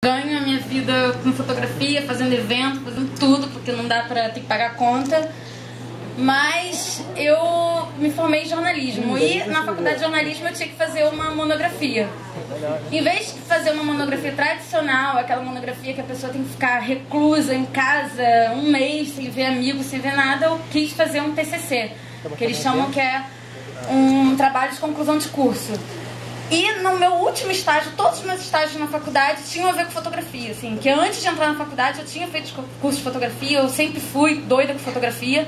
Ganho a minha vida com fotografia, fazendo evento, fazendo tudo, porque não dá pra ter que pagar a conta. Mas eu me formei em jornalismo e na faculdade de jornalismo eu tinha que fazer uma monografia. Em vez de fazer uma monografia tradicional, aquela monografia que a pessoa tem que ficar reclusa em casa um mês, sem ver amigos, sem ver nada, eu quis fazer um TCC, que eles chamam que é um trabalho de conclusão de curso. E no meu último estágio, todos os meus estágios na faculdade tinham a ver com fotografia, assim, que antes de entrar na faculdade eu tinha feito curso de fotografia, eu sempre fui doida com fotografia.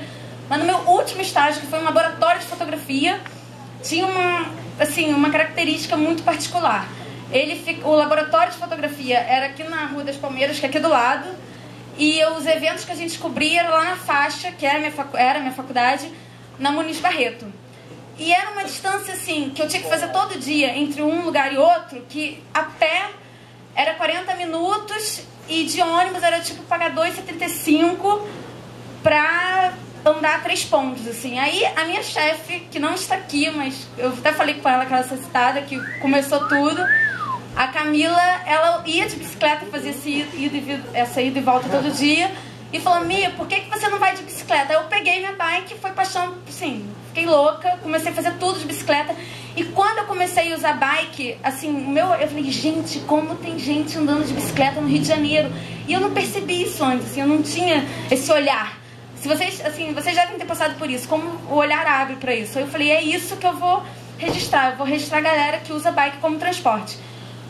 Mas no meu último estágio, que foi um laboratório de fotografia, tinha uma característica muito particular. O laboratório de fotografia era aqui na Rua das Palmeiras, que é aqui do lado, e os eventos que a gente cobria eram lá na faixa, que era a minha faculdade, na Muniz Barreto. E era uma distância assim, que eu tinha que fazer todo dia entre um lugar e outro, que a pé era 40 minutos e de ônibus era tipo pagar R$2,75 pra andar 3 pontos, assim. Aí a minha chefe, que não está aqui, mas eu até falei com ela, aquela citada, que começou tudo, a Camila, ela ia de bicicleta, fazia essa ida e volta todo dia, e falou: Mia, por que você não vai de bicicleta? Aí eu peguei minha bike, foi paixão, assim, fiquei louca, comecei a fazer tudo de bicicleta, e quando eu comecei a usar bike, assim, eu falei: gente, como tem gente andando de bicicleta no Rio de Janeiro, e eu não percebi isso antes, assim, eu não tinha esse olhar. Se vocês, assim, vocês já devem ter passado por isso, como o olhar abre para isso. Aí eu falei: é isso que eu vou registrar a galera que usa bike como transporte.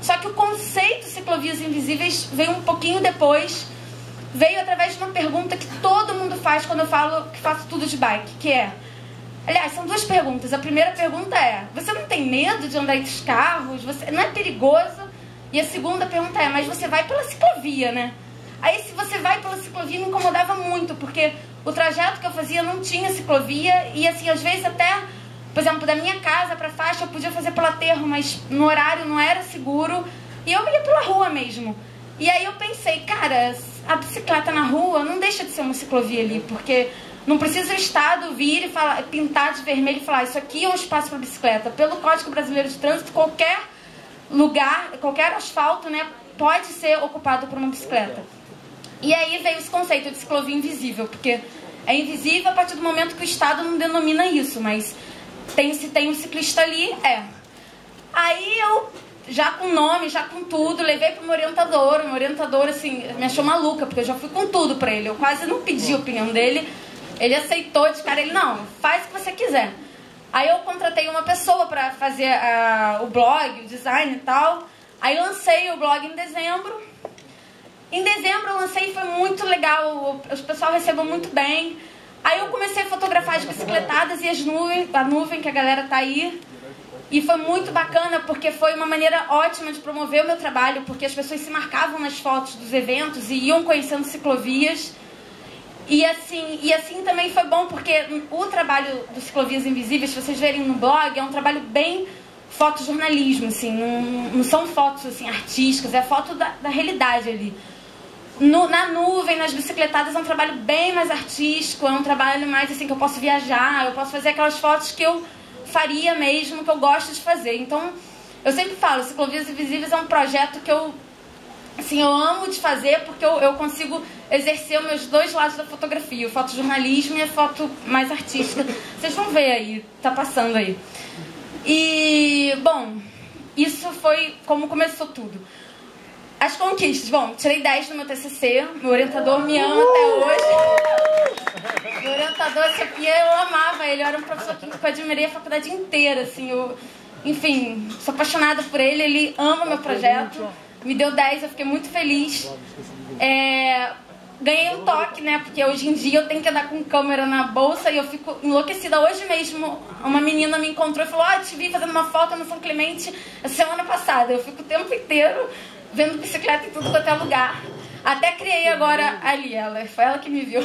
Só que o conceito ciclovias invisíveis veio um pouquinho depois, veio através de uma pergunta que todo mundo faz quando eu falo que faço tudo de bike, que é... Aliás, são 2 perguntas. A primeira pergunta é: você não tem medo de andar entre os carros? Você não é perigoso? E a segunda pergunta é: mas você vai pela ciclovia, né? Aí, se você vai pela ciclovia, me incomodava muito, porque o trajeto que eu fazia não tinha ciclovia e, assim, às vezes até, por exemplo, da minha casa pra faixa eu podia fazer pelo aterro, mas no horário não era seguro e eu ia pela rua mesmo. E aí eu pensei: cara, a bicicleta na rua não deixa de ser uma ciclovia ali, porque não precisa o Estado vir e falar, pintar de vermelho e falar: isso aqui é um espaço para bicicleta. Pelo Código Brasileiro de Trânsito, qualquer lugar, qualquer asfalto, né, pode ser ocupado por uma bicicleta. E aí veio esse conceito de ciclovia invisível, porque é invisível a partir do momento que o Estado não denomina isso, mas se tem um ciclista ali, é. Aí eu, já com nome, já com tudo, levei para o meu orientador, assim, me achou maluca, porque eu já fui com tudo para ele, eu quase não pedi a opinião dele, ele aceitou de cara, ele: não, faz o que você quiser. Aí eu contratei uma pessoa para fazer o blog, o design e tal, aí lancei o blog em dezembro. Em dezembro eu lancei e foi muito legal, o pessoal recebeu muito bem. Aí eu comecei a fotografar as bicicletadas e a nuvem que a galera tá aí. E foi muito bacana, porque foi uma maneira ótima de promover o meu trabalho, porque as pessoas se marcavam nas fotos dos eventos e iam conhecendo ciclovias. E assim também foi bom, porque o trabalho dos Ciclovias Invisíveis, se vocês verem no blog, é um trabalho bem fotojornalismo, assim, não são fotos assim, artísticas, é foto da realidade ali. Na nuvem, nas bicicletadas, é um trabalho bem mais artístico, é um trabalho mais assim que eu posso viajar, eu posso fazer aquelas fotos que eu faria mesmo, que eu gosto de fazer. Então, eu sempre falo, Ciclovias Invisíveis é um projeto que eu amo de fazer, porque eu consigo exercer os meus 2 lados da fotografia, o fotojornalismo e a foto mais artística. Vocês vão ver aí, tá passando aí. E, bom, isso foi como começou tudo. As conquistas. Bom, tirei 10 no meu TCC, meu orientador me ama até hoje. Meu orientador, e eu amava ele, eu era um professor que eu admirei a faculdade inteira, assim, enfim, sou apaixonada por ele, ele ama meu projeto, me deu 10, eu fiquei muito feliz. Ganhei um toque, né, porque hoje em dia eu tenho que andar com câmera na bolsa e eu fico enlouquecida. Hoje mesmo, uma menina me encontrou e falou: te vi fazendo uma foto no São Clemente a semana passada. Eu fico o tempo inteiro vendo bicicleta em tudo quanto é lugar. Até criei agora, ali foi ela que me viu.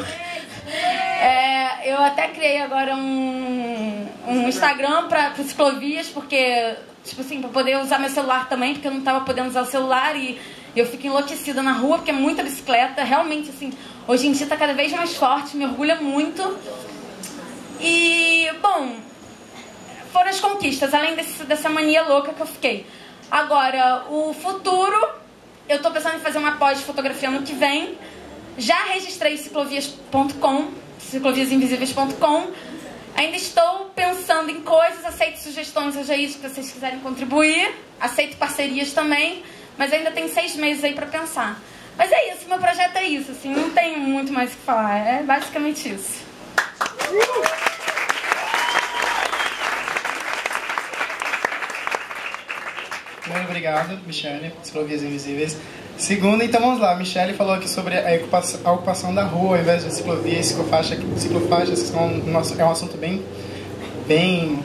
Eu até criei agora um Instagram para ciclovias, porque, tipo assim, para poder usar meu celular também, porque eu não estava podendo usar o celular e eu fico enlouquecida na rua, porque é muita bicicleta. Realmente, assim, hoje em dia está cada vez mais forte, me orgulha muito. E, bom, foram as conquistas, além dessa mania louca que eu fiquei. Agora, o futuro eu tô pensando em fazer uma pós de fotografia ano que vem. Já registrei ciclovias.com, cicloviasinvisíveis.com. Ainda estou pensando em coisas, aceito sugestões aí que vocês quiserem contribuir, aceito parcerias também, mas ainda tem 6 meses aí para pensar. Mas é isso, meu projeto é isso, assim, não tenho muito mais o que falar, é basicamente isso. Muito obrigado, Michele, Ciclovias Invisíveis. Segundo, então vamos lá, Michele falou aqui sobre a ocupação da rua ao invés de ciclovia e ciclofaixa. Ciclofaixas é um assunto bem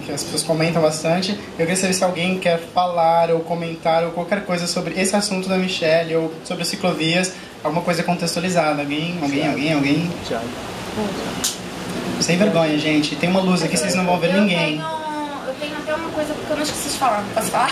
que as pessoas comentam bastante. Eu queria saber se alguém quer falar ou comentar ou qualquer coisa sobre esse assunto da Michele ou sobre ciclovias, alguma coisa contextualizada. Alguém? Sem vergonha, gente. Tem uma luz aqui, vocês não vão ver ninguém. Eu tenho até uma coisa que eu não esqueci de falar. Posso falar?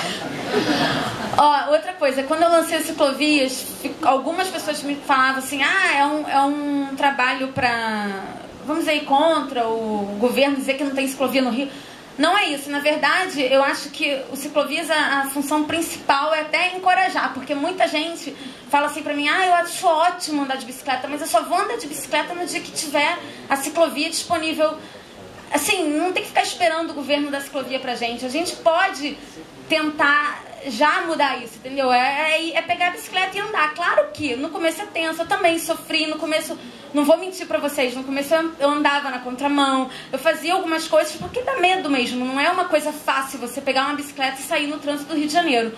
Ó, outra coisa, quando eu lancei o Ciclovias, algumas pessoas me falavam assim, é um trabalho pra, vamos dizer, contra o governo dizer que não tem ciclovia no Rio. Não é isso, na verdade, eu acho que o Ciclovias, a função principal é até encorajar, porque muita gente fala assim pra mim, eu acho ótimo andar de bicicleta, mas eu só vou andar de bicicleta no dia que tiver a ciclovia disponível. Assim, não tem que ficar esperando o governo dar ciclovia pra gente. A gente pode tentar já mudar isso, entendeu? É pegar a bicicleta e andar. Claro que no começo é tenso, eu também sofri. No começo, não vou mentir pra vocês, no começo eu andava na contramão, eu fazia algumas coisas porque dá medo mesmo. Não é uma coisa fácil você pegar uma bicicleta e sair no trânsito do Rio de Janeiro.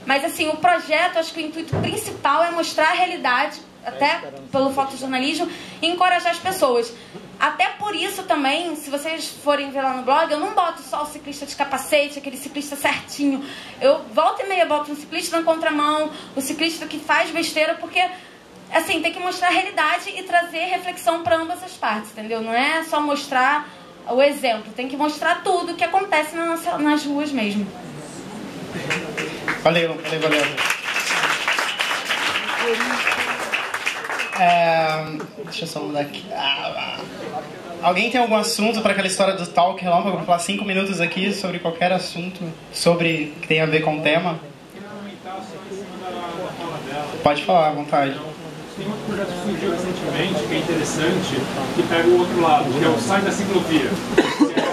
Mas assim, o projeto, acho que o intuito principal é mostrar a realidade, até pelo fotojornalismo, e encorajar as pessoas. Até por isso também, se vocês forem ver lá no blog, eu não boto só o ciclista de capacete, aquele ciclista certinho. Eu volta e meia boto um ciclista na contramão, o ciclista que faz besteira, porque assim, tem que mostrar a realidade e trazer reflexão para ambas as partes, entendeu? Não é só mostrar o exemplo, tem que mostrar tudo o que acontece nas ruas mesmo. Valeu. Deixa eu só mudar aqui. Alguém tem algum assunto para aquela história do talk relâmpago? Para falar 5 minutos aqui sobre qualquer assunto que tem a ver com o tema? Pode falar à vontade. Tem outro projeto que surgiu recentemente, que é interessante, que pega o outro lado, que é o Sai da Ciclovia.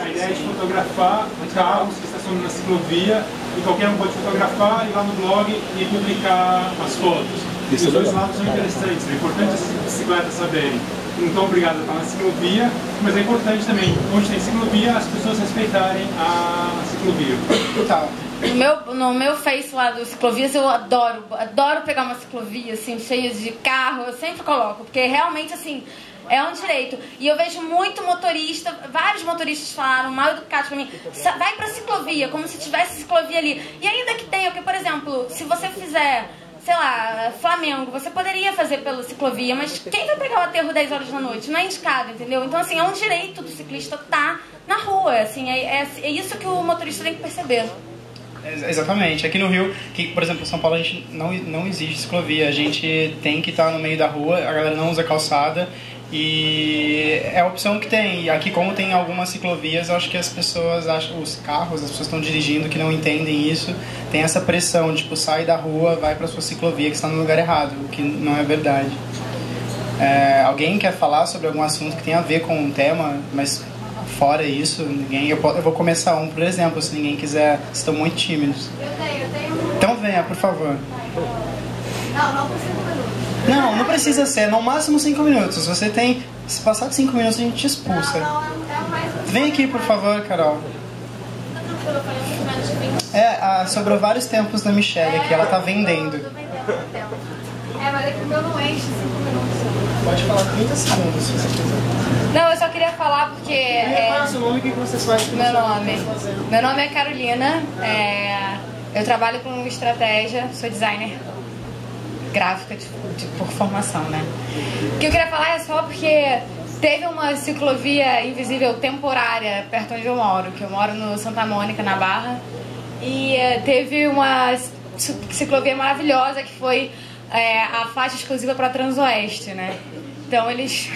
A ideia é de fotografar carros que estacionam na ciclovia e qualquer um pode fotografar, ir lá no blog e publicar as fotos. E os dois lados são interessantes, é importante as bicicletas saberem. Não estão obrigadas a estar na ciclovia, mas é importante também, onde tem ciclovia, as pessoas respeitarem a ciclovia. Tá. No meu Face lá do Ciclovias, eu adoro pegar uma ciclovia assim, cheia de carro, eu sempre coloco, porque realmente assim, é um direito. E eu vejo muito motorista, vários motoristas falaram, mal educados pra mim, vai pra ciclovia, como se tivesse ciclovia ali. E ainda que tenha, porque por exemplo, se você fizer, sei lá, Flamengo, você poderia fazer pela ciclovia, mas quem vai pegar o aterro 10 horas da noite? Não é indicado, entendeu? Então assim, é um direito do ciclista estar na rua, assim, é isso que o motorista tem que perceber. Exatamente. Aqui no Rio, que, por exemplo, em São Paulo, a gente não existe ciclovia. A gente tem que estar no meio da rua, a galera não usa calçada e é a opção que tem. E aqui, como tem algumas ciclovias, eu acho que as pessoas acham, os carros, as pessoas estão dirigindo que não entendem isso, tem essa pressão, tipo, sai da rua, vai para sua ciclovia que está no lugar errado, o que não é verdade. Alguém quer falar sobre algum assunto que tem a ver com um tema, mas fora isso, ninguém. Eu vou começar por exemplo, se ninguém quiser, estão muito tímidos. Eu tenho. Então venha, por favor. Não por 5 minutos. Não precisa ser, no máximo 5 minutos. Se passar de 5 minutos, a gente te expulsa. Vem aqui, por favor, Carol. Sobrou vários tempos da Michele aqui, ela tá vendendo. Mas é que o meu não enche 5 minutos. Pode falar 30 segundos, se você quiser. Não, eu só queria falar porque... Qual é o seu nome e o que você faz? Meu nome é Carolina, eu trabalho com estratégia, sou designer gráfica por formação, né? O que eu queria falar é só porque teve uma ciclovia invisível temporária perto onde eu moro no Santa Mônica, na Barra, e teve uma ciclovia maravilhosa que foi a faixa exclusiva para Transoeste, né? Então eles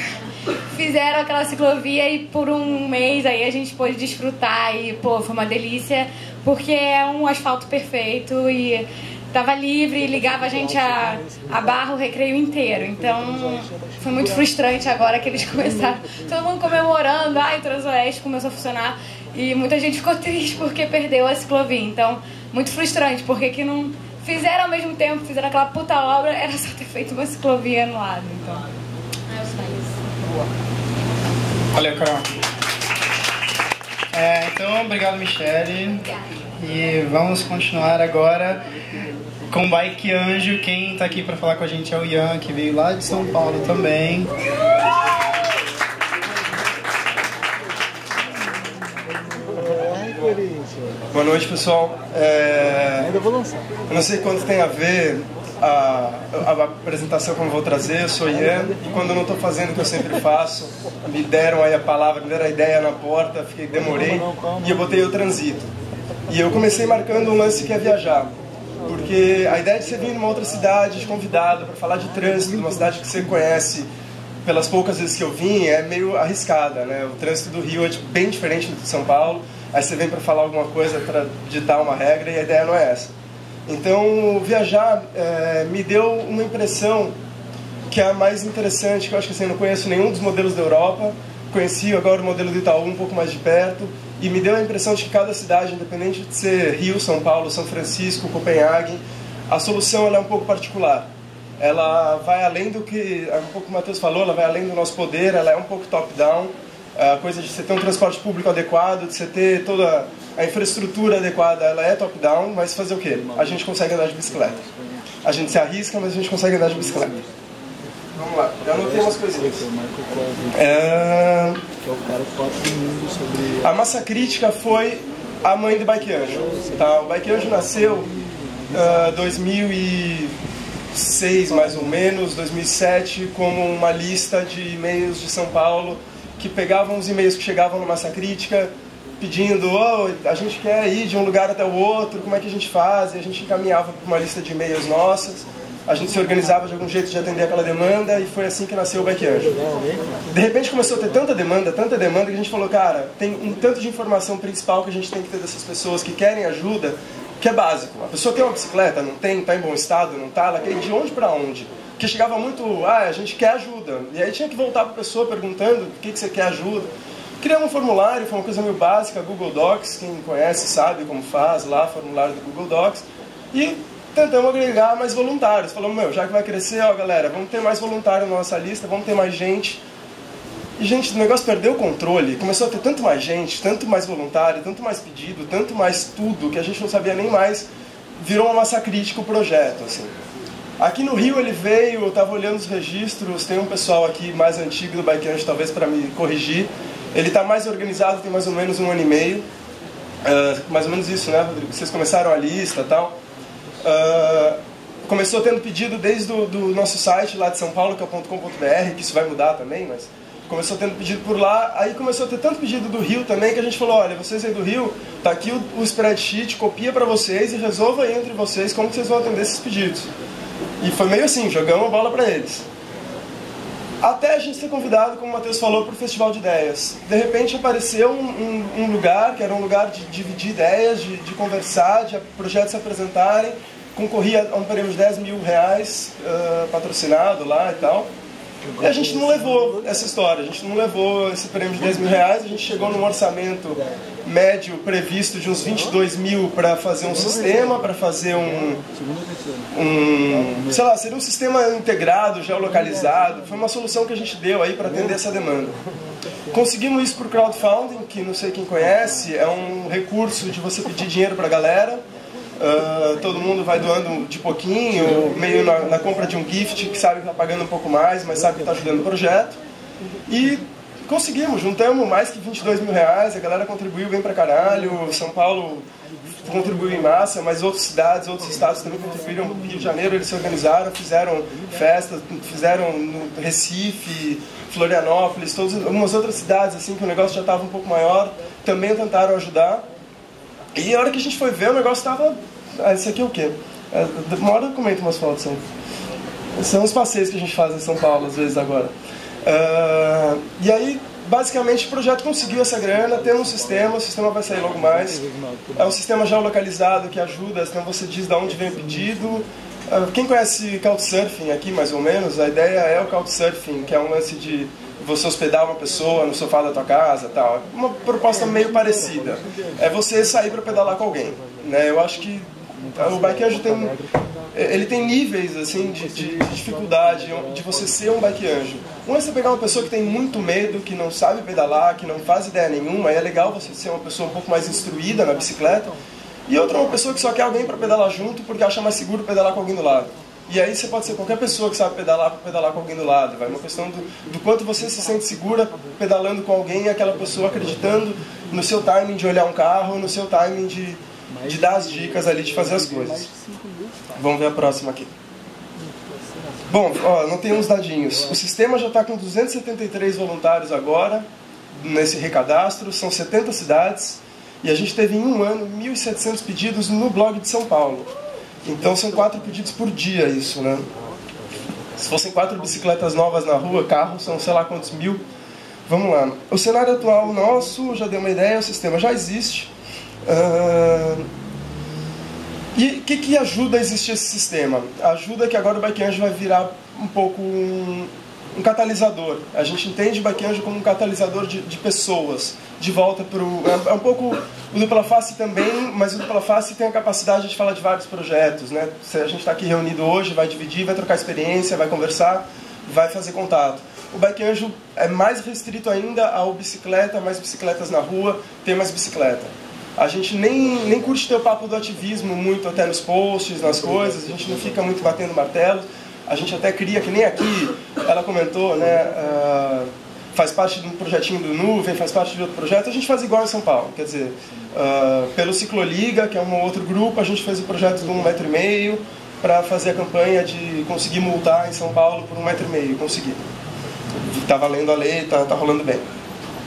fizeram aquela ciclovia e por um mês aí a gente pôde desfrutar e, pô, foi uma delícia, porque é um asfalto perfeito e tava livre e ligava a gente a barra o recreio inteiro. Então foi muito frustrante agora que eles começaram, todo mundo comemorando, o Transoeste começou a funcionar, e muita gente ficou triste porque perdeu a ciclovia. Então, muito frustrante, porque que não fizeram ao mesmo tempo, fizeram aquela puta obra, era só ter feito uma ciclovia no lado. Então, é só isso. Valeu, Carol. Então, obrigado, Michele. E vamos continuar agora com o Bike Anjo. Quem está aqui para falar com a gente é o Ian, que veio lá de São Paulo também. Boa noite, pessoal. Eu não sei quanto tem a ver a apresentação que eu vou trazer. Eu sou o Ian, e quando eu não estou fazendo o que eu sempre faço, me deram aí a palavra, me deram a ideia na porta, demorei, e eu botei o transito. E eu comecei marcando um lance que é viajar, porque a ideia de você vir numa outra cidade de convidado para falar de trânsito, numa cidade que você conhece, pelas poucas vezes que eu vim, é meio arriscada, né? O trânsito do Rio é bem diferente do de São Paulo. Aí você vem para falar alguma coisa, para ditar uma regra, e a ideia não é essa. Então, viajar me deu uma impressão que é a mais interessante, que eu acho que assim, eu não conheço nenhum dos modelos da Europa, conheci agora o modelo do Itaú um pouco mais de perto, e me deu a impressão de que cada cidade, independente de ser Rio, São Paulo, São Francisco, Copenhague, a solução ela é um pouco particular. Ela vai além do que, um pouco o Matheus falou, ela vai além do nosso poder, ela é um pouco top-down, a coisa de você ter um transporte público adequado, de você ter toda a infraestrutura adequada, ela é top-down, mas fazer o quê? A gente consegue andar de bicicleta. A gente se arrisca, mas a gente consegue andar de bicicleta. Vamos lá, eu anotei umas coisinhas. A massa crítica foi a mãe do Bike Anjo. Tá? O Bike Anjo nasceu em 2006, mais ou menos, 2007, como uma lista de e-mails de São Paulo que pegavam os e-mails que chegavam na massa crítica pedindo, a gente quer ir de um lugar até o outro, como é que a gente faz? E a gente encaminhava para uma lista de e-mails nossas, a gente se organizava de algum jeito de atender aquela demanda, e foi assim que nasceu o Bike Anjo. De repente começou a ter tanta demanda, que a gente falou, cara, tem um tanto de informação principal que a gente tem que ter dessas pessoas que querem ajuda, que é básico. A pessoa tem uma bicicleta, não tem, está em bom estado, não está, ela quer ir de onde para onde? Porque chegava muito, a gente quer ajuda. E aí tinha que voltar para a pessoa perguntando o que você quer ajuda. Criamos um formulário, foi uma coisa meio básica, Google Docs, quem conhece sabe como faz lá, formulário do Google Docs. E tentamos agregar mais voluntários. Falamos, já que vai crescer, galera, vamos ter mais voluntário na nossa lista, vamos ter mais gente. E, gente, o negócio perdeu o controle, começou a ter tanto mais gente, tanto mais voluntário, tanto mais pedido, tanto mais tudo, que a gente não sabia nem mais, virou uma massa crítica o projeto, assim. Aqui no Rio ele veio, eu estava olhando os registros, tem um pessoal aqui mais antigo do Bike Anjo, talvez para me corrigir. Ele está mais organizado, tem mais ou menos 1 ano e meio. Mais ou menos isso, né, Rodrigo? Vocês começaram a lista e tal. Começou tendo pedido desde do nosso site lá de São Paulo, que é o .com.br, que isso vai mudar também, mas começou tendo pedido por lá. Aí começou a ter tanto pedido do Rio também, que a gente falou, olha, vocês aí do Rio, tá aqui o spreadsheet, copia para vocês e resolva aí entre vocês como que vocês vão atender esses pedidos. E foi meio assim, jogamos a bola para eles. Até a gente ser convidado, como o Matheus falou, para o Festival de Ideias. De repente apareceu um lugar, que era um lugar de dividir ideias, de conversar, de projetos se apresentarem. Concorria a um prêmio de 10 mil reais, patrocinado lá e tal. E a gente não levou essa história, a gente não levou esse prêmio de 10 mil reais, a gente chegou num orçamento médio previsto de uns 22 mil para fazer um sistema, para fazer sei lá, seria um sistema integrado, geolocalizado. Foi uma solução que a gente deu aí para atender essa demanda. Conseguimos isso por crowdfunding, que não sei quem conhece, é um recurso de você pedir dinheiro para a galera. Todo mundo vai doando de pouquinho, meio na compra de um gift, que sabe que está pagando um pouco mais, mas sabe que está ajudando o projeto. E conseguimos, juntamos mais que 22 mil reais, a galera contribuiu bem pra caralho, São Paulo contribuiu em massa, mas outras cidades, outros estados também contribuíram. No Rio de Janeiro eles se organizaram, fizeram festas, fizeram no Recife, Florianópolis, algumas outras cidades assim que o negócio já estava um pouco maior, também tentaram ajudar. E a hora que a gente foi ver, o negócio estava... isso aqui é o quê? Uma hora eu comento umas fotos sempre. São os passeios que a gente faz em São Paulo, às vezes, agora. E aí, basicamente o projeto conseguiu essa grana, temos um o sistema vai sair logo mais. É um sistema geolocalizado que ajuda, então você diz de onde vem o pedido. Quem conhece Couchsurfing aqui, mais ou menos, a ideia é o Couchsurfing, que é um lance de você hospedar uma pessoa no sofá da tua casa, tal. Uma proposta meio parecida. É você sair para pedalar com alguém, né? Eu acho que o Bike Anjo tem níveis assim de dificuldade de você ser um Bike Anjo. Um é você pegar uma pessoa que tem muito medo, que não sabe pedalar, que não faz ideia nenhuma, e é legal você ser uma pessoa um pouco mais instruída na bicicleta. E outra é uma pessoa que só quer alguém para pedalar junto porque acha mais seguro pedalar com alguém do lado. E aí você pode ser qualquer pessoa que sabe pedalar para pedalar com alguém do lado. Vai uma questão do quanto você se sente segura pedalando com alguém e aquela pessoa acreditando no seu timing de olhar um carro, no seu timing de dar as dicas ali, de fazer as coisas. Vamos ver a próxima aqui. Bom, ó, não tem uns dadinhos. O sistema já está com 273 voluntários agora, nesse recadastro, são 70 cidades, e a gente teve em um ano 1.700 pedidos no blog de São Paulo. Então são 4 pedidos por dia isso, né? Se fossem 4 bicicletas novas na rua, carros, são sei lá quantos mil. Vamos lá. O cenário atual nosso, já deu uma ideia, o sistema já existe. E o que ajuda a existir esse sistema? Ajuda que agora o Bike Anjo vai virar um pouco um catalisador. A gente entende o Bike Anjo como um catalisador de pessoas, de volta para o... É um pouco o Dupla Face também, mas o Dupla Face tem a capacidade de falar de vários projetos, né? Se a gente está aqui reunido hoje, vai dividir, vai trocar experiência, vai conversar, vai fazer contato. O Bike Anjo é mais restrito ainda ao bicicleta, mais bicicletas na rua, tem mais bicicleta. A gente nem curte ter o papo do ativismo muito até nos posts, nas coisas, a gente não fica muito batendo martelo. A gente até cria, que nem aqui, ela comentou, né, faz parte de um projetinho do Nuvem, faz parte de outro projeto, a gente faz igual em São Paulo. Quer dizer, pelo Cicloliga, que é um outro grupo, a gente fez o projeto de 1,5 m para fazer a campanha de conseguir multar em São Paulo por 1,5 m. Consegui. Está valendo a lei, tá rolando bem.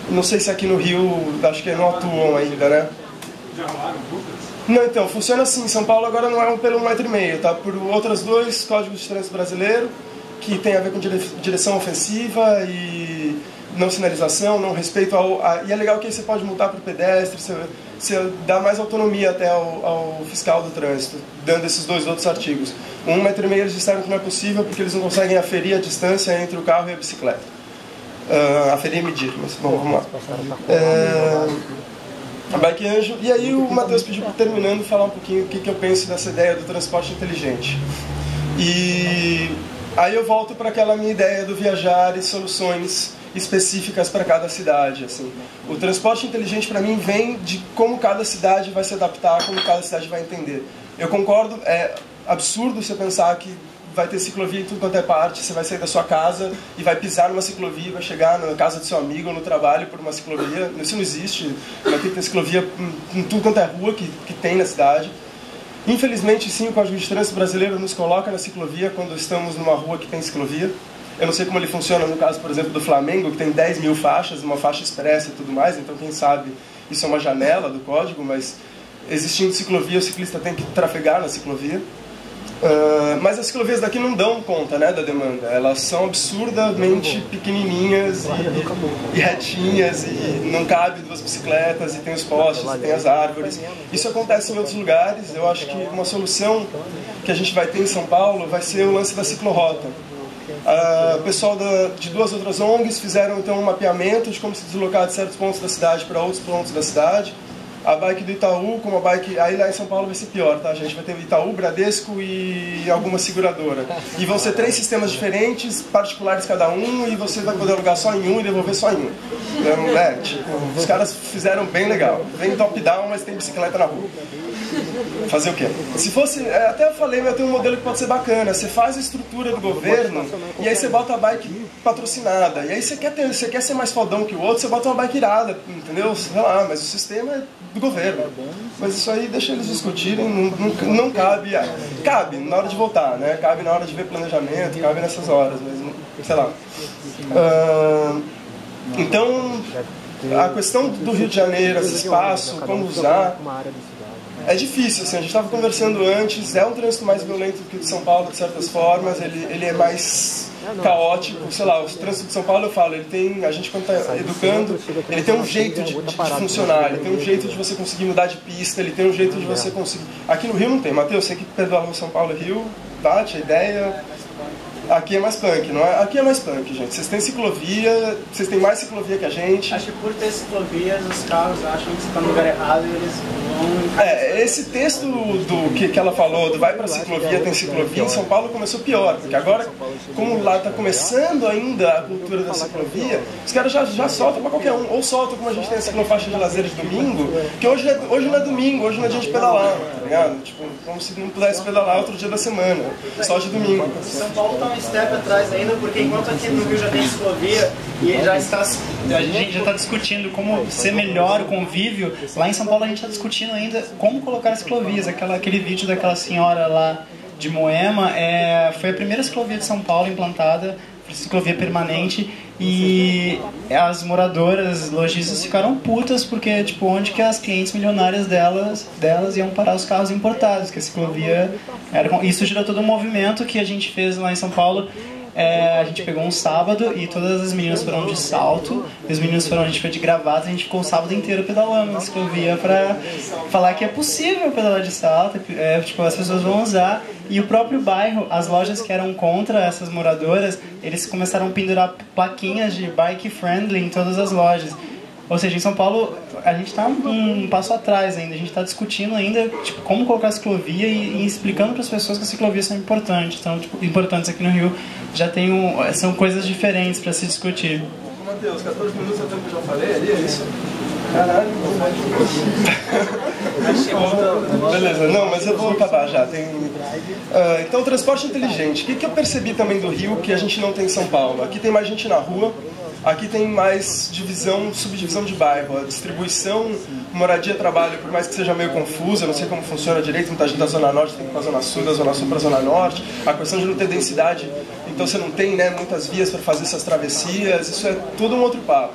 Não sei se aqui no Rio, acho que não atuam ainda, né? Já rolaram multas? Não, então, funciona assim. São Paulo agora não é pelo 1,5 m, tá? Por outros 2 códigos de trânsito brasileiro, que tem a ver com direção ofensiva e não sinalização, não respeito e é legal que aí você pode multar para o pedestre, você dá mais autonomia até ao fiscal do trânsito, dando esses 2 outros artigos. O 1,5 m eles disseram que não é possível porque eles não conseguem aferir a distância entre o carro e a bicicleta. Aferir e medir, mas bom, vamos lá. Bike Anjo. E aí o Matheus pediu para terminando falar um pouquinho o que eu penso dessa ideia do transporte inteligente. E aí eu volto para aquela minha ideia do viajar e soluções específicas para cada cidade. Assim. O transporte inteligente para mim vem de como cada cidade vai se adaptar, como cada cidade vai entender. Eu concordo, é absurdo você pensar que vai ter ciclovia em tudo quanto é parte, você vai sair da sua casa e vai pisar numa ciclovia, vai chegar na casa do seu amigo ou no trabalho por uma ciclovia. Isso não existe. Vai ter que ter ciclovia em tudo quanto é rua que tem na cidade. Infelizmente, sim, o Código de Trânsito brasileiro nos coloca na ciclovia quando estamos numa rua que tem ciclovia. Eu não sei como ele funciona no caso, por exemplo, do Flamengo, que tem 10 mil faixas, uma faixa expressa e tudo mais, então quem sabe isso é uma janela do código, mas existindo ciclovia, o ciclista tem que trafegar na ciclovia. Mas as ciclovias daqui não dão conta, né, da demanda. Elas são absurdamente pequenininhas e retinhas, e não cabe 2 bicicletas, e tem os postes, e tem as árvores. Isso acontece em outros lugares. Eu acho que uma solução que a gente vai ter em São Paulo vai ser o lance da ciclorrota. O pessoal de 2 outras ONGs fizeram então um mapeamento de como se deslocar de certos pontos da cidade para outros pontos da cidade. A bike do Itaú, como a bike... Aí lá em São Paulo vai ser pior, tá, gente? Vai ter Itaú, Bradesco e alguma seguradora. E vão ser 3 sistemas diferentes, particulares cada um, e você vai poder alugar só em um e devolver só em um. Então, tipo, os caras fizeram bem legal. Vem top-down, mas tem bicicleta na rua. Fazer o quê? Se fosse... Até eu falei, mas tem um modelo que pode ser bacana. Você faz a estrutura do governo e aí você bota a bike patrocinada. E aí você quer ser mais fodão que o outro, você bota uma bike irada, entendeu? Sei lá, mas o sistema é do governo. Mas isso aí deixa eles discutirem, não cabe. Cabe na hora de votar, né? Cabe na hora de ver planejamento, cabe nessas horas, mas sei lá. Então, a questão do Rio de Janeiro, esse espaço, como usar, é difícil, assim, a gente estava conversando antes, é um trânsito mais violento do que o de São Paulo, de certas formas, ele é mais caótico, sei lá, o trânsito de São Paulo, eu falo, ele tem, a gente quando está educando, ele tem um jeito de funcionar, ele tem um jeito de você conseguir mudar de pista, ele tem um jeito de você conseguir... Aqui no Rio não tem, Matheus, você que pedalou São Paulo e Rio, bate a ideia... Aqui é mais punk, não é? Aqui é mais punk, gente. Vocês têm ciclovia, vocês têm mais ciclovia que a gente. Acho que por ter ciclovias, os carros acham que você está no lugar errado e eles vão... Esse texto do que ela falou, do vai pra ciclovia, tem ciclovia, em São Paulo começou pior, porque agora, como lá está começando ainda a cultura da ciclovia, os caras já soltam para qualquer um. Ou soltam, como a gente tem a ciclofaixa de lazer de domingo, que hoje não é domingo, hoje não é dia de pedalar, tá ligado? Tipo, como se não pudesse pedalar outro dia da semana, só de domingo. São Paulo está um step atrás ainda, porque enquanto aqui no Rio já tem ciclovia e ele já está... A gente já está discutindo como ser melhor o convívio. Lá em São Paulo a gente está discutindo ainda como colocar ciclovias. Aquele vídeo daquela senhora lá de Moema foi a primeira ciclovia de São Paulo implantada, ciclovia permanente, e as moradoras, lojistas ficaram putas porque, tipo, onde que as clientes milionárias delas iam parar os carros importados, que a ciclovia era... Isso gerou todo um movimento que a gente fez lá em São Paulo. A gente pegou um sábado e todas as meninas foram de salto, e os meninos a gente foi de gravata, a gente ficou o sábado inteiro pedalando na ciclovia pra falar que é possível pedalar de salto, tipo, as pessoas vão usar. E o próprio bairro, as lojas que eram contra essas moradoras, eles começaram a pendurar plaquinhas de bike friendly em todas as lojas. Ou seja, em São Paulo a gente está um passo atrás ainda, a gente está discutindo ainda, tipo, como colocar a ciclovia e explicando para as pessoas que as ciclovias são importantes. Então, tipo, importantes aqui no Rio já são coisas diferentes para se discutir. Matheus, 14 minutos é o tempo que eu já falei ali, é isso? Caralho, beleza, não, mas eu vou acabar já. Então, transporte inteligente. O que eu percebi também do Rio que a gente não tem em São Paulo? Aqui tem mais gente na rua. Aqui tem mais subdivisão de bairro. A distribuição, moradia, trabalho, por mais que seja meio confusa, não sei como funciona direito, muita gente da Zona Norte tem que ir para a Zona Sul, da Zona Sul para a Zona Norte. A questão de não ter densidade, então você não tem, né, muitas vias para fazer essas travessias, isso é tudo um outro papo.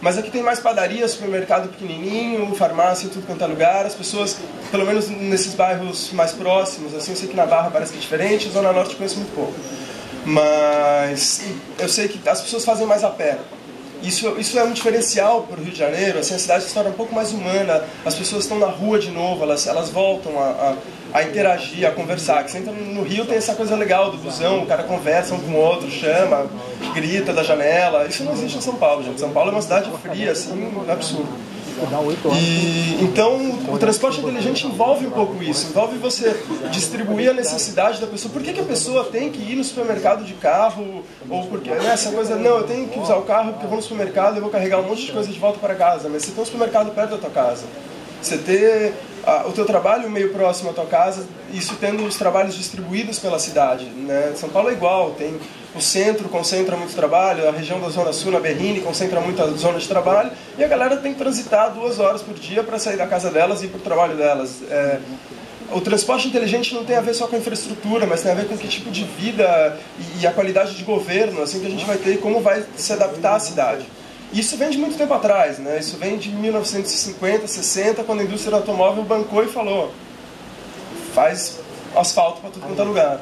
Mas aqui tem mais padaria, supermercado pequenininho, farmácia em tudo quanto é lugar. As pessoas, pelo menos nesses bairros mais próximos, assim, eu sei que na Barra parece que é diferente, a Zona Norte eu conheço muito pouco. Mas eu sei que as pessoas fazem mais a pé. Isso é um diferencial para o Rio de Janeiro, assim, a cidade se torna um pouco mais humana, as pessoas estão na rua de novo, elas voltam a interagir, a conversar. Que você entra no Rio, tem essa coisa legal do busão, o cara conversa um com o outro, chama, grita da janela. Isso não existe em São Paulo, gente. São Paulo é uma cidade fria, assim, absurdo. Então, o transporte inteligente envolve um pouco isso, envolve você distribuir a necessidade da pessoa. Por que a pessoa tem que ir no supermercado de carro? Ou porque, né, essa coisa, não, eu tenho que usar o carro porque eu vou no supermercado e eu vou carregar um monte de coisa de volta para casa. Mas você tem um supermercado perto da tua casa. Você ter o teu trabalho meio próximo à tua casa, isso tendo os trabalhos distribuídos pela cidade, né? São Paulo é igual, tem o centro concentra muito trabalho, a região da Zona Sul, na Berrini, concentra muita zona de trabalho, e a galera tem que transitar 2 horas por dia para sair da casa delas e ir para o trabalho delas. O transporte inteligente não tem a ver só com a infraestrutura, mas tem a ver com que tipo de vida e a qualidade de governo assim, que a gente vai ter e como vai se adaptar à cidade. Isso vem de muito tempo atrás, né? Isso vem de 1950, 60, quando a indústria do automóvel bancou e falou: faz asfalto para tudo quanto é lugar.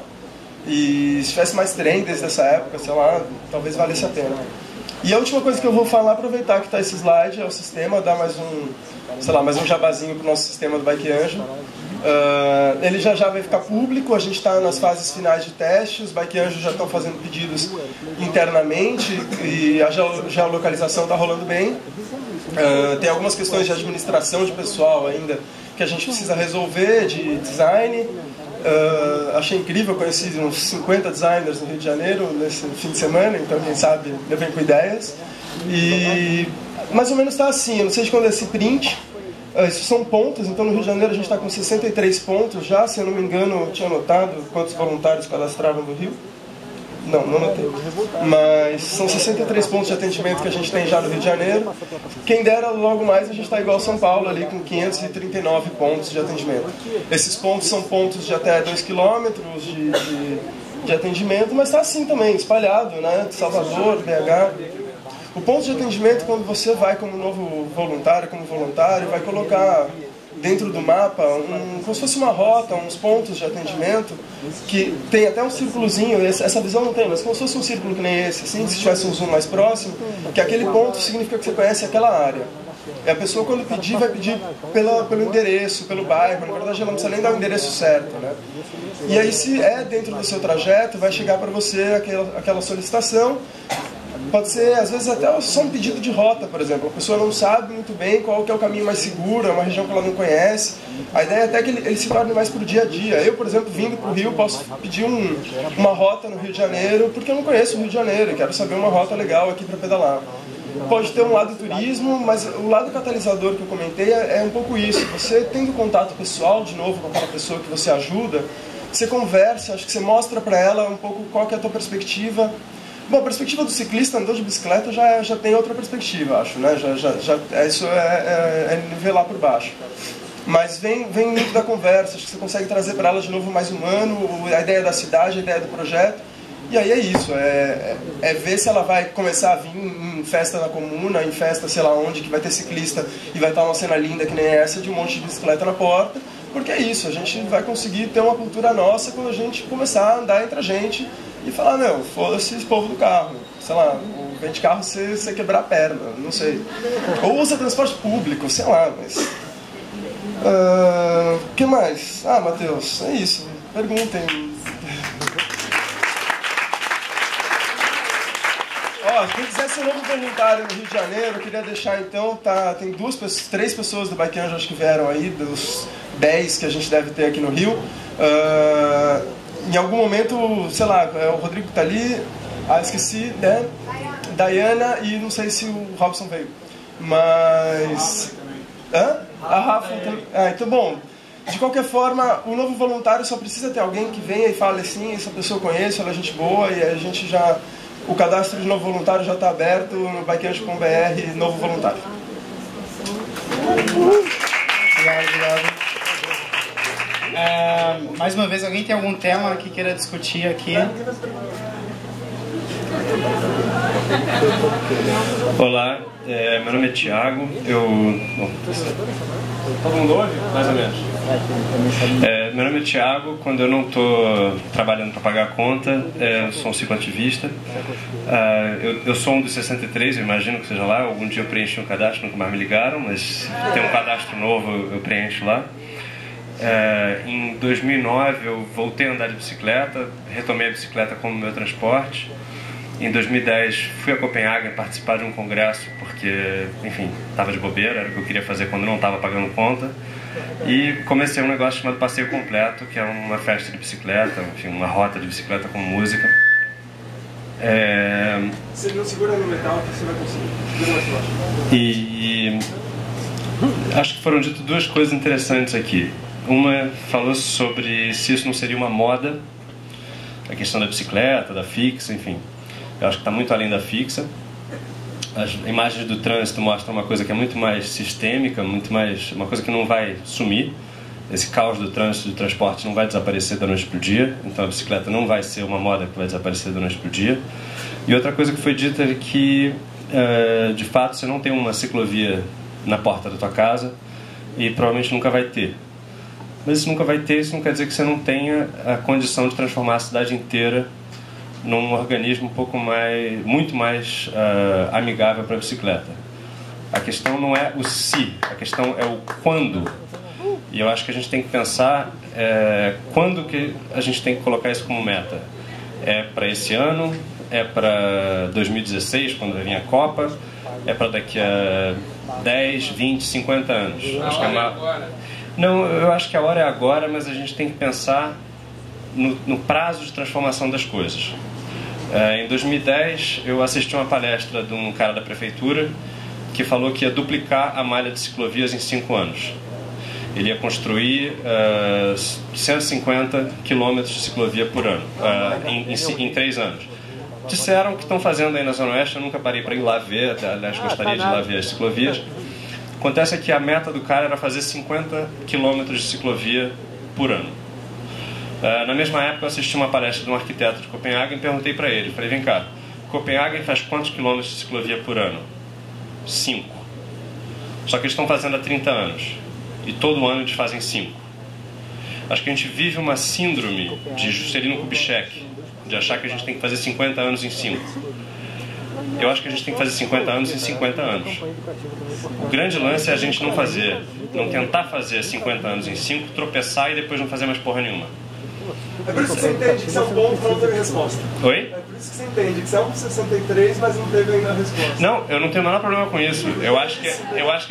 E se tivesse mais trem desde essa época, sei lá, talvez valesse a pena. E a última coisa que eu vou falar, aproveitar que está esse slide, é o sistema, dar mais um jabazinho para o nosso sistema do Bike Anjo. Ele já vai ficar público, a gente está nas fases finais de teste, os Bike Anjos já estão fazendo pedidos internamente e a geolocalização está rolando bem. Tem algumas questões de administração de pessoal ainda que a gente precisa resolver, de design. Achei incrível, conheci uns 50 designers no Rio de Janeiro nesse fim de semana, então quem sabe eu venho com ideias. E mais ou menos está assim, eu não sei de quando é esse print. Isso são pontos, então no Rio de Janeiro a gente está com 63 pontos já, se eu não me engano, eu tinha notado quantos voluntários cadastravam do Rio. Não notei. Mas são 63 pontos de atendimento que a gente tem já no Rio de Janeiro. Quem dera, logo mais, a gente está igual São Paulo, ali com 539 pontos de atendimento. Esses pontos são pontos de até 2 km de atendimento, mas está assim também, espalhado, né? Salvador, BH. O ponto de atendimento, quando você vai como novo voluntário, vai colocar dentro do mapa como se fosse uma rota, uns pontos de atendimento, que tem até um círculozinho, essa visão não tem, mas como se fosse um círculo que nem esse, assim, se tivesse um zoom mais próximo, que aquele ponto significa que você conhece aquela área. E a pessoa, quando pedir, vai pedir pelo endereço, pelo bairro. Na verdade, ela não precisa nem dar o endereço certo, né? E aí, se é dentro do seu trajeto, vai chegar para você aquela solicitação. Pode ser, às vezes, até só um pedido de rota, por exemplo. A pessoa não sabe muito bem qual que é o caminho mais seguro, é uma região que ela não conhece. A ideia é até que ele se torne mais para o dia a dia. Eu, por exemplo, vindo para o Rio, posso pedir uma rota no Rio de Janeiro, porque eu não conheço o Rio de Janeiro e quero saber uma rota legal aqui para pedalar. Pode ter um lado turismo, mas o lado catalisador que eu comentei é um pouco isso. Você tendo contato pessoal, de novo, com aquela pessoa que você ajuda, você conversa, acho que você mostra para ela um pouco qual que é a tua perspectiva. Bom, a perspectiva do ciclista andando de bicicleta já tem outra perspectiva, acho, né? Isso é nivelar por baixo. Mas vem muito da conversa, acho que você consegue trazer para ela de novo mais humano, a ideia da cidade, a ideia do projeto. E aí é isso, é ver se ela vai começar a vir em festa na comuna, em festa sei lá onde, que vai ter ciclista e vai estar uma cena linda que nem essa, de um monte de bicicleta na porta. Porque é isso, a gente vai conseguir ter uma cultura nossa quando a gente começar a andar entre a gente e falar, meu, foda-se esse povo do carro, sei lá, vem de carro você quebrar a perna, não sei. Ou usa transporte público, sei lá, mas... O que mais? Ah, Matheus, é isso, perguntem. Quem quiser ser novo voluntário no Rio de Janeiro, eu queria deixar então, tem 3 pessoas do Bike Angel, acho que vieram aí, dos 10 que a gente deve ter aqui no Rio. Em algum momento, sei lá, o Rodrigo que tá ali, esqueci, né? Dayana e não sei se o Robson veio. Mas... A Rafa também. Então, bom, de qualquer forma, o novo voluntário só precisa ter alguém que venha e fale assim, essa pessoa eu conheço, ela é gente boa, e a gente já... O cadastro de novo voluntário já está aberto no bikeangel.br, novo voluntário. Obrigado. Mais uma vez, alguém tem algum tema que queira discutir aqui? Olá, meu nome é Thiago. Todo mundo ouve? Mais ou menos. Meu nome é Thiago. Quando eu não estou trabalhando para pagar a conta, eu sou um cicloativista. Eu sou um dos 63, eu imagino que seja lá. Algum dia eu preenchi um cadastro, nunca mais me ligaram, mas se tem um cadastro novo, eu preencho lá. Em 2009 eu voltei a andar de bicicleta, retomei a bicicleta como meu transporte. Em 2010 fui a Copenhague participar de um congresso porque, enfim, estava de bobeira, era o que eu queria fazer quando não estava pagando conta. E comecei um negócio chamado Passeio Completo, que é uma festa de bicicleta, enfim, uma rota de bicicleta com música. Você não segura no metal que você vai conseguir. E acho que foram ditas 2 coisas interessantes aqui. Uma falou sobre se isso não seria uma moda, a questão da bicicleta, da fixa, enfim. Eu acho que está muito além da fixa. As imagens do trânsito mostram uma coisa que é muito mais sistêmica, muito mais, uma coisa que não vai sumir. Esse caos do trânsito e do transporte não vai desaparecer da noite para o dia. Então a bicicleta não vai ser uma moda que vai desaparecer da noite para o dia. E outra coisa que foi dita é que, de fato, você não tem uma ciclovia na porta da tua casa e provavelmente nunca vai ter. Mas isso nunca vai ter, isso não quer dizer que você não tenha a condição de transformar a cidade inteira num organismo um pouco mais, muito mais amigável para a bicicleta. A questão não é o se, a questão é o quando. E eu acho que a gente tem que pensar quando que a gente tem que colocar isso como meta. É para esse ano? É para 2016, quando vai vir a Copa? É para daqui a 10, 20, 50 anos? Acho que Não, eu acho que a hora é agora, mas a gente tem que pensar no prazo de transformação das coisas. Em 2010, eu assisti uma palestra de um cara da prefeitura que falou que ia duplicar a malha de ciclovias em 5 anos. Ele ia construir 150 quilômetros de ciclovia por ano, em 3 anos. Disseram que estão fazendo aí na Zona Oeste, eu nunca parei para ir lá ver, aliás, gostaria de ir lá ver as ciclovias. Acontece que a meta do cara era fazer 50 quilômetros de ciclovia por ano. Na mesma época eu assisti uma palestra de um arquiteto de Copenhague e perguntei para ele, falei, vem cá, Copenhague faz quantos quilômetros de ciclovia por ano? 5. Só que eles estão fazendo há 30 anos. E todo ano eles fazem 5. Acho que a gente vive uma síndrome de Juscelino Kubitschek, de achar que a gente tem que fazer 50 anos em 5. Eu acho que a gente tem que fazer 50 anos em 50 anos. O grande lance é a gente não fazer, não tentar fazer 50 anos em 5, tropeçar e depois não fazer mais porra nenhuma. É por isso que você entende que você é um ponto, mas não teve resposta. Oi? É por isso que você entende que você é um 63, mas não teve ainda a resposta. Não, eu não tenho o menor problema com isso. Eu acho que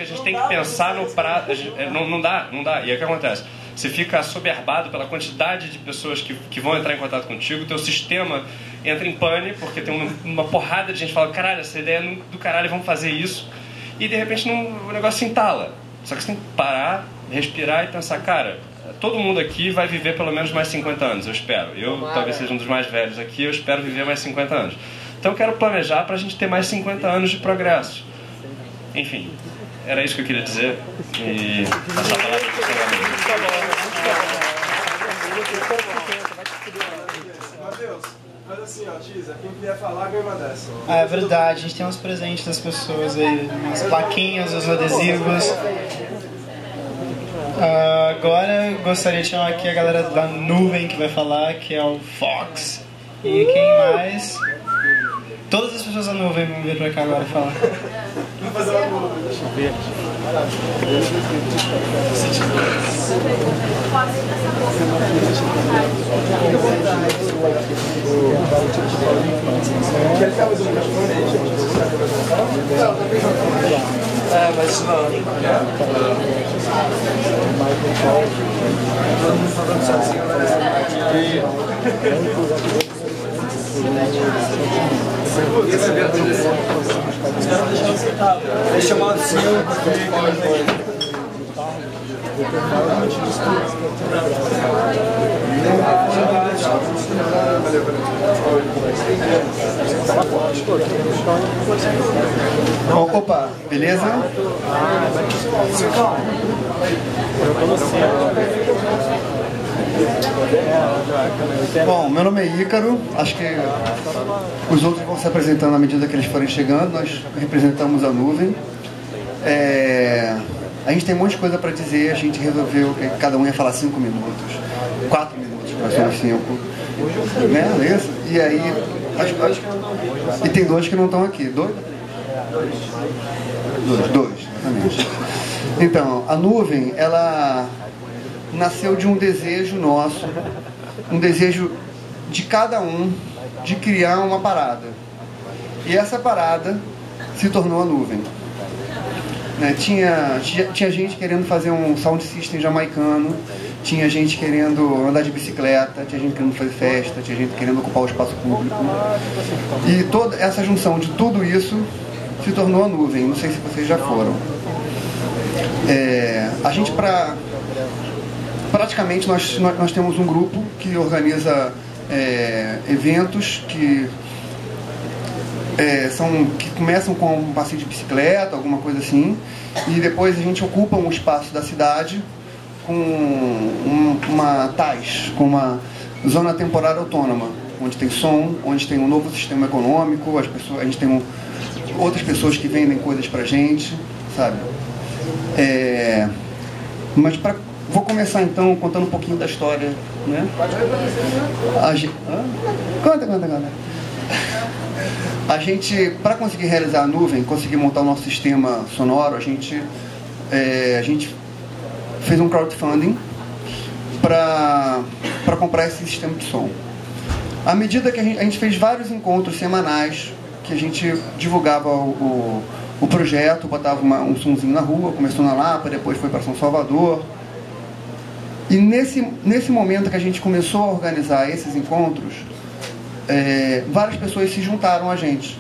a gente tem que pensar no prazo. Não dá. E aí o que acontece? Você fica assoberbado pela quantidade de pessoas que vão entrar em contato contigo, teu sistema entra em pane, porque tem uma porrada de gente que fala, caralho, essa ideia é do caralho, vamos fazer isso. E de repente o negócio se entala. Só que você tem que parar, respirar e pensar, cara, todo mundo aqui vai viver pelo menos mais 50 anos, eu espero. Eu talvez seja um dos mais velhos aqui, eu espero viver mais 50 anos. Então eu quero planejar para a gente ter mais 50 anos de progresso. Enfim, era isso que eu queria dizer. E passar a palavra para o Matheus, mas assim, ó, Tisa, quem vier falar ganha uma dessa. É verdade, a gente tem uns presentes das pessoas aí, umas plaquinhas, os adesivos. Agora eu gostaria de chamar aqui a galera da Nuvem que vai falar, que é o Fox. E quem mais? Todas as pessoas da Nuvem vão vir pra cá agora falar. Vamos fazer uma boa, deixa eu ver aqui. Quer ficar mais um microfone aí, gente? É, mas não. Todo mundo falando sozinho, os caras vão deixar sentado. Vai chamar o senhor. Opa, beleza? Bom, meu nome é Ícaro, acho que os outros vão se apresentando à medida que eles forem chegando, nós representamos a Nuvem. A gente tem um monte de coisa para dizer, a gente resolveu que cada um ia falar 5 minutos, 4 minutos, nós somos 5, né? Isso? E aí, e tem 2 que não estão aqui, 2? 2, exatamente. Então, a Nuvem, ela nasceu de um desejo nosso, um desejo de cada um de criar uma parada. E essa parada se tornou a Nuvem. Né? Tinha gente querendo fazer um sound system jamaicano, tinha gente querendo andar de bicicleta, tinha gente querendo fazer festa, tinha gente querendo ocupar o espaço público. E toda essa junção de tudo isso se tornou a Nuvem. Não sei se vocês já foram. A gente, praticamente, nós temos um grupo que organiza eventos que começam com um passeio de bicicleta, alguma coisa assim, e depois a gente ocupa um espaço da cidade com uma TAS, com uma zona temporária autônoma, onde tem som, onde tem um novo sistema econômico, a gente tem outras pessoas que vendem coisas pra gente, sabe? Mas vou começar então contando um pouquinho da história, né? Conta. A gente, para conseguir realizar a Nuvem, conseguir montar o nosso sistema sonoro, a gente fez um crowdfunding para comprar esse sistema de som. À medida que a gente fez vários encontros semanais, que a gente divulgava o projeto, botava um sonzinho na rua, começou na Lapa, depois foi para São Salvador. E nesse momento que a gente começou a organizar esses encontros, várias pessoas se juntaram a gente.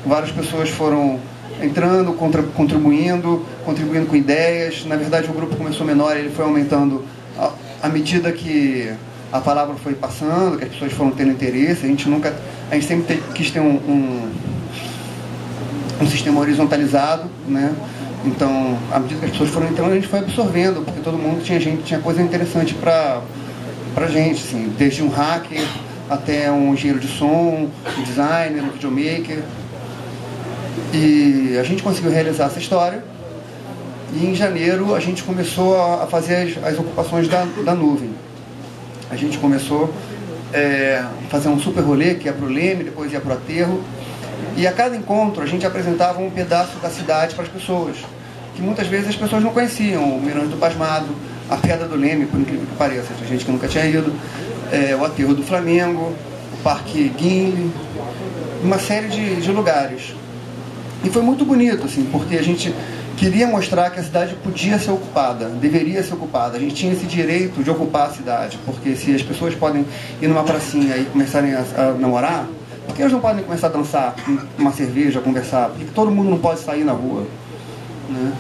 Várias pessoas foram entrando, contribuindo com ideias. Na verdade, o grupo começou menor, ele foi aumentando à medida que a palavra foi passando, que as pessoas foram tendo interesse. A gente sempre quis ter um sistema horizontalizado, né? Então, à medida que as pessoas foram entrando, a gente foi absorvendo, porque todo mundo tinha coisa interessante pra gente, assim, desde um hacker até um engenheiro de som, um designer, um videomaker. E a gente conseguiu realizar essa história. E em janeiro a gente começou a fazer as ocupações da nuvem. A gente começou a fazer um super rolê, que ia para o Leme, depois ia para o Aterro. E a cada encontro a gente apresentava um pedaço da cidade para as pessoas, que muitas vezes as pessoas não conheciam. O Mirante do Pasmado, a Pedra do Leme, por incrível que pareça, tinha gente que nunca tinha ido, o Aterro do Flamengo, o Parque Guinle, uma série de lugares. E foi muito bonito, assim, porque a gente queria mostrar que a cidade podia ser ocupada, deveria ser ocupada. A gente tinha esse direito de ocupar a cidade, porque se as pessoas podem ir numa pracinha e começarem a namorar, por que eles não podem começar a dançar, uma cerveja, conversar? Por que todo mundo não pode sair na rua? Né?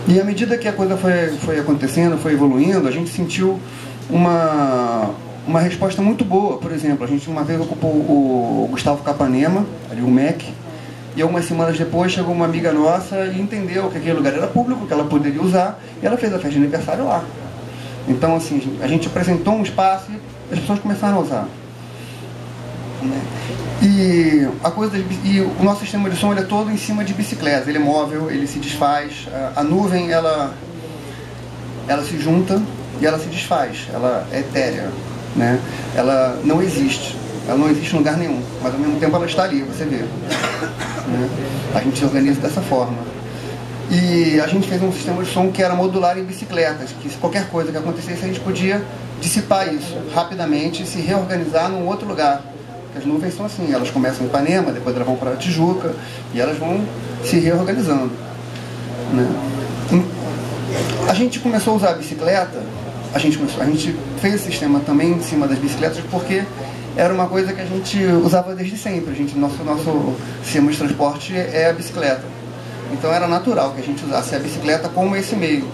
E à medida que a coisa foi acontecendo, foi evoluindo, a gente sentiu uma resposta muito boa. Por exemplo, a gente uma vez ocupou o Gustavo Capanema, ali o MEC, e algumas semanas depois chegou uma amiga nossa e entendeu que aquele lugar era público, que ela poderia usar, e ela fez a festa de aniversário lá. Então, assim, a gente apresentou um espaço e as pessoas começaram a usar. E o nosso sistema de som ele é todo em cima de bicicletas. Ele é móvel, ele se desfaz. A nuvem ela se junta e ela se desfaz. Ela é etérea, né? Ela não existe. Ela não existe em lugar nenhum, mas ao mesmo tempo ela está ali, você vê. Né? A gente se organiza dessa forma. E a gente fez um sistema de som que era modular em bicicletas, que se qualquer coisa que acontecesse a gente podia dissipar isso rapidamente e se reorganizar num outro lugar. Porque as nuvens são assim, elas começam em Ipanema, depois elas vão para Tijuca e elas vão se reorganizando. Né? A gente começou a usar a bicicleta, a gente fez esse sistema também em cima das bicicletas porque era uma coisa que a gente usava desde sempre. Nosso sistema de transporte é a bicicleta. Então era natural que a gente usasse a bicicleta como esse meio.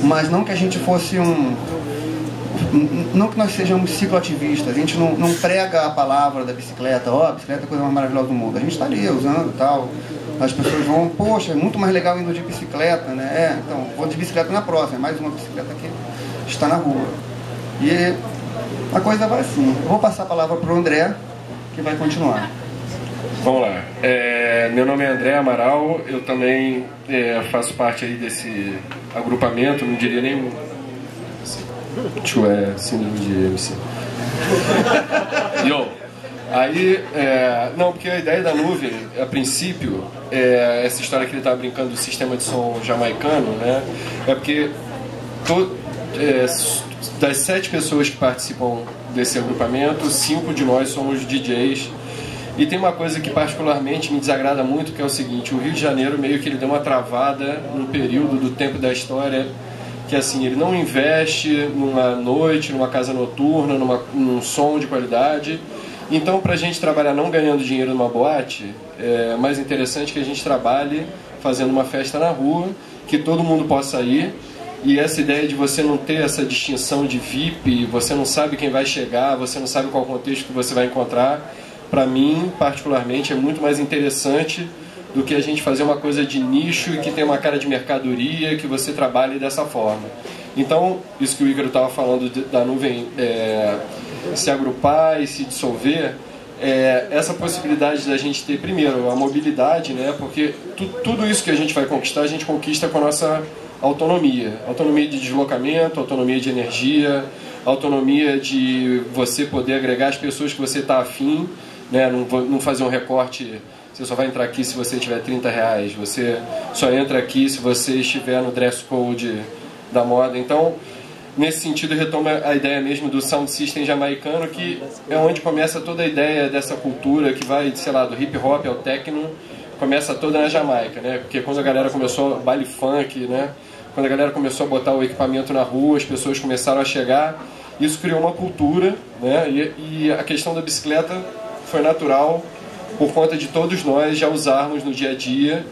Mas não que a gente fosse não que nós sejamos cicloativistas. A gente não prega a palavra da bicicleta. A bicicleta é a coisa mais maravilhosa do mundo. A gente está ali usando e tal. As pessoas vão, poxa, é muito mais legal indo de bicicleta, né? Então, vou de bicicleta na próxima. É mais uma bicicleta que está na rua. E a coisa vai assim. Eu vou passar a palavra para o André, que vai continuar. Vamos lá. Meu nome é André Amaral, eu também faço parte aí desse agrupamento, não diria nem... síndrome de MC. Aí, não, porque a ideia da nuvem, a princípio, essa história que ele estava brincando do sistema de som jamaicano, né? É porque das 7 pessoas que participam desse agrupamento, 5 de nós somos DJs. E tem uma coisa que particularmente me desagrada muito, que é o seguinte: o Rio de Janeiro meio que ele deu uma travada num período do tempo da história que assim, ele não investe numa noite, numa casa noturna, num som de qualidade. Então, para a gente trabalhar não ganhando dinheiro numa boate, é mais interessante que a gente trabalhe fazendo uma festa na rua, que todo mundo possa ir. E essa ideia de você não ter essa distinção de VIP, você não sabe quem vai chegar, você não sabe qual contexto que você vai encontrar, para mim, particularmente, é muito mais interessante do que a gente fazer uma coisa de nicho e que tem uma cara de mercadoria, que você trabalhe dessa forma. Então, isso que o Ícaro estava falando da nuvem se agrupar e se dissolver, essa possibilidade da gente ter, primeiro, a mobilidade, né? Porque tudo isso que a gente vai conquistar, a gente conquista com a nossa autonomia. Autonomia de deslocamento, autonomia de energia, autonomia de você poder agregar as pessoas que você está afim, né? Não fazer um recorte, você só vai entrar aqui se você tiver R$30, você só entra aqui se você estiver no dress code da moda. Então, nesse sentido, retoma a ideia mesmo do sound system jamaicano, que é onde começa toda a ideia dessa cultura que vai, sei lá, do hip hop ao techno, começa toda na Jamaica, né? Porque quando a galera começou baile funk, né? Quando a galera começou a botar o equipamento na rua, as pessoas começaram a chegar, isso criou uma cultura, né? E a questão da bicicleta foi natural por conta de todos nós já usarmos no dia a dia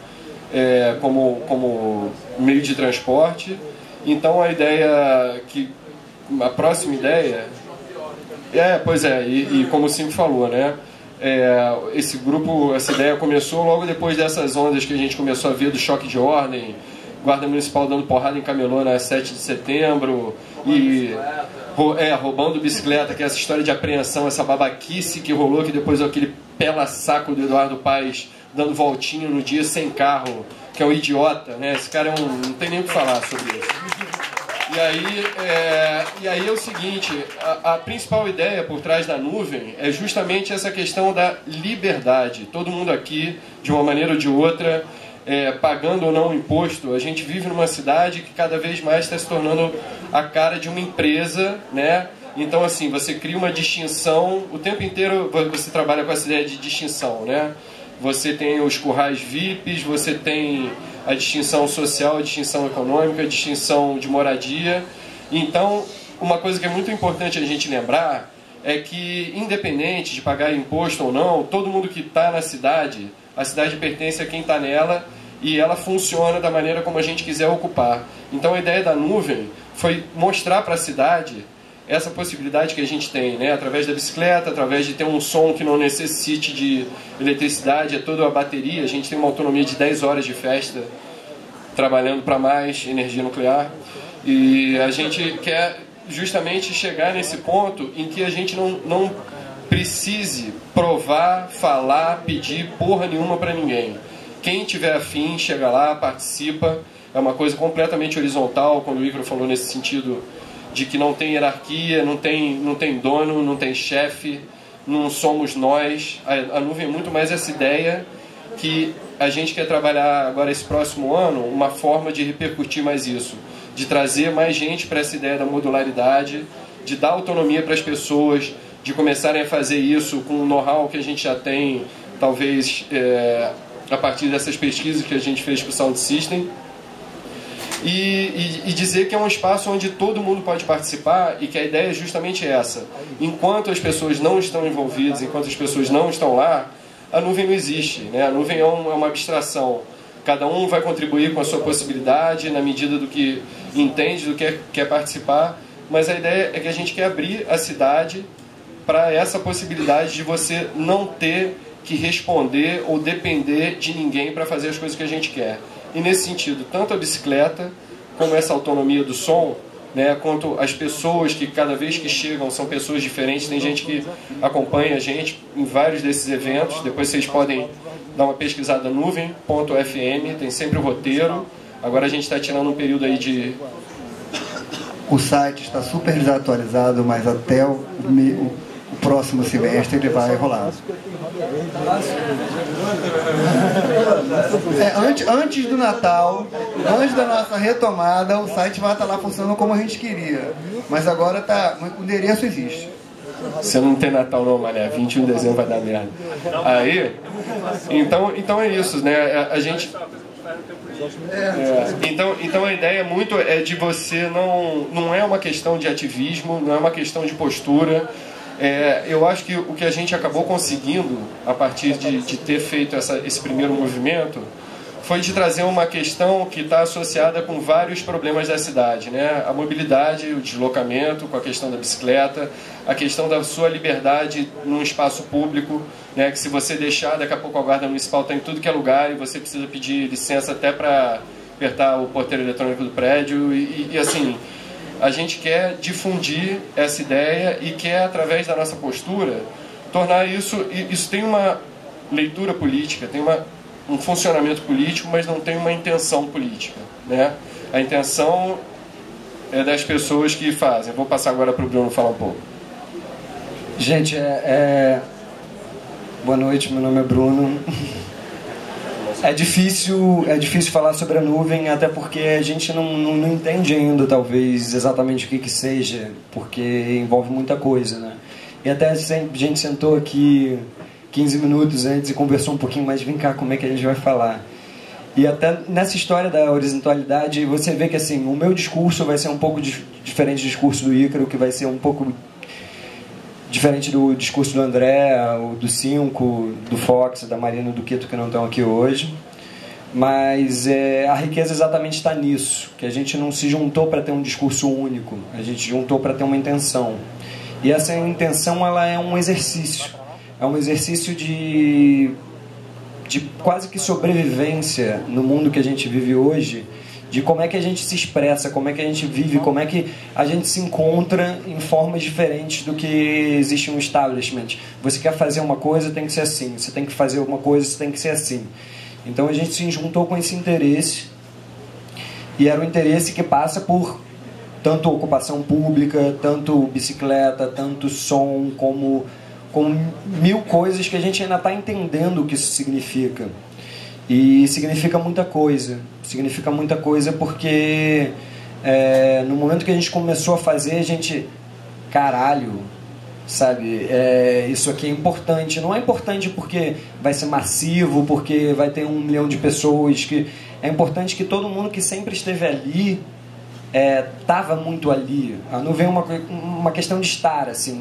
como meio de transporte. Então a próxima ideia e como o Cinco falou, né? Esse grupo, essa ideia começou logo depois dessas ondas que a gente começou a ver do choque de ordem, guarda municipal dando porrada em camelô na 7 de setembro e roubando bicicleta, que é essa história de apreensão, essa babaquice que rolou, que depois aquele pela-saco do Eduardo Paes dando voltinho no dia sem carro, que é um idiota, né? Esse cara não tem nem o que falar sobre isso. E aí é o seguinte, a principal ideia por trás da nuvem é justamente essa questão da liberdade. Todo mundo aqui, de uma maneira ou de outra, pagando ou não imposto, a gente vive numa cidade que cada vez mais está se tornando a cara de uma empresa, né? Então, assim, você cria uma distinção, o tempo inteiro você trabalha com essa ideia de distinção, né? Você tem os currais VIPs, você tem a distinção social, a distinção econômica, a distinção de moradia. Então, uma coisa que é muito importante a gente lembrar é que, independente de pagar imposto ou não, todo mundo que está na cidade, a cidade pertence a quem está nela e ela funciona da maneira como a gente quiser ocupar. Então, a ideia da nuvem foi mostrar para a cidade essa possibilidade que a gente tem, né? Através da bicicleta, através de ter um som que não necessite de eletricidade, é toda a bateria. A gente tem uma autonomia de 10 horas de festa, trabalhando para mais energia nuclear. E a gente quer justamente chegar nesse ponto em que a gente não precise provar, falar, pedir porra nenhuma para ninguém. Quem tiver afim, chega lá, participa. É uma coisa completamente horizontal, quando o Ícaro falou nesse sentido de que não tem hierarquia, não tem dono, não tem chefe, não somos nós. A nuvem é muito mais essa ideia que a gente quer trabalhar agora esse próximo ano, uma forma de repercutir mais isso, de trazer mais gente para essa ideia da modularidade, de dar autonomia para as pessoas, de começarem a fazer isso com o know-how que a gente já tem, talvez a partir dessas pesquisas que a gente fez com o Sound System. E dizer que é um espaço onde todo mundo pode participar e que a ideia é justamente essa. Enquanto as pessoas não estão envolvidas, enquanto as pessoas não estão lá, a nuvem não existe, né? A nuvem é uma abstração. Cada um vai contribuir com a sua possibilidade, na medida do que entende, do que quer participar, mas a ideia é que a gente quer abrir a cidade para essa possibilidade de você não ter que responder ou depender de ninguém para fazer as coisas que a gente quer. E nesse sentido, tanto a bicicleta, como essa autonomia do som, né, quanto as pessoas que cada vez que chegam são pessoas diferentes. Tem gente que acompanha a gente em vários desses eventos. Depois vocês podem dar uma pesquisada nuvem.fm, tem sempre o roteiro. Agora a gente está tirando um período aí de... O site está super desatualizado, mas até o próximo semestre ele vai rolar. Antes do Natal, antes da nossa retomada, o site vai estar lá funcionando como a gente queria. Mas agora o endereço existe. Você não tem Natal não, mané. 21 de dezembro vai dar merda. Aí, então é isso, né? A gente... Então a ideia muito é de você não é uma questão de ativismo, não é uma questão de postura. Eu acho que o que a gente acabou conseguindo a partir de ter feito esse primeiro movimento foi de trazer uma questão que está associada com vários problemas da cidade, né? A mobilidade, o deslocamento, com a questão da bicicleta, a questão da sua liberdade num espaço público, né? Que se você deixar, daqui a pouco a guarda municipal está em tudo que é lugar e você precisa pedir licença até para apertar o porteiro eletrônico do prédio e assim... A gente quer difundir essa ideia e quer, através da nossa postura, tornar isso tem uma leitura política, tem um funcionamento político, mas não tem uma intenção política, né? A intenção é das pessoas que fazem. Vou passar agora para o Bruno falar um pouco. Gente, boa noite, meu nome é Bruno. É difícil falar sobre a nuvem, até porque a gente não entende ainda, talvez, exatamente o que seja, porque envolve muita coisa, né? E até a gente sentou aqui 15 minutos antes e conversou um pouquinho mais, vem cá, como é que a gente vai falar? E até nessa história da horizontalidade, você vê que assim, o meu discurso vai ser um pouco diferente do discurso do Ícaro, que vai ser um pouco diferente do discurso do André, do Cinco, do Fox, da Marina, do Quito, que não estão aqui hoje. Mas a riqueza exatamente está nisso, que a gente não se juntou para ter um discurso único, a gente juntou para ter uma intenção. E essa intenção, ela é um exercício de quase que sobrevivência no mundo que a gente vive hoje, de como é que a gente se expressa, como é que a gente vive, como é que a gente se encontra em formas diferentes do que existe um establishment. Você quer fazer uma coisa, tem que ser assim. Você tem que fazer uma coisa, tem que ser assim. Então a gente se juntou com esse interesse, e era um interesse que passa por tanto ocupação pública, tanto bicicleta, tanto som, como mil coisas que a gente ainda está entendendo o que isso significa. E significa muita coisa. Significa muita coisa porque no momento que a gente começou a fazer, a gente... Caralho, sabe? Isso aqui é importante. Não é importante porque vai ser massivo, porque vai ter 1 milhão de pessoas. É importante que todo mundo que sempre esteve ali estava muito ali. A nuvem é uma questão de estar, assim.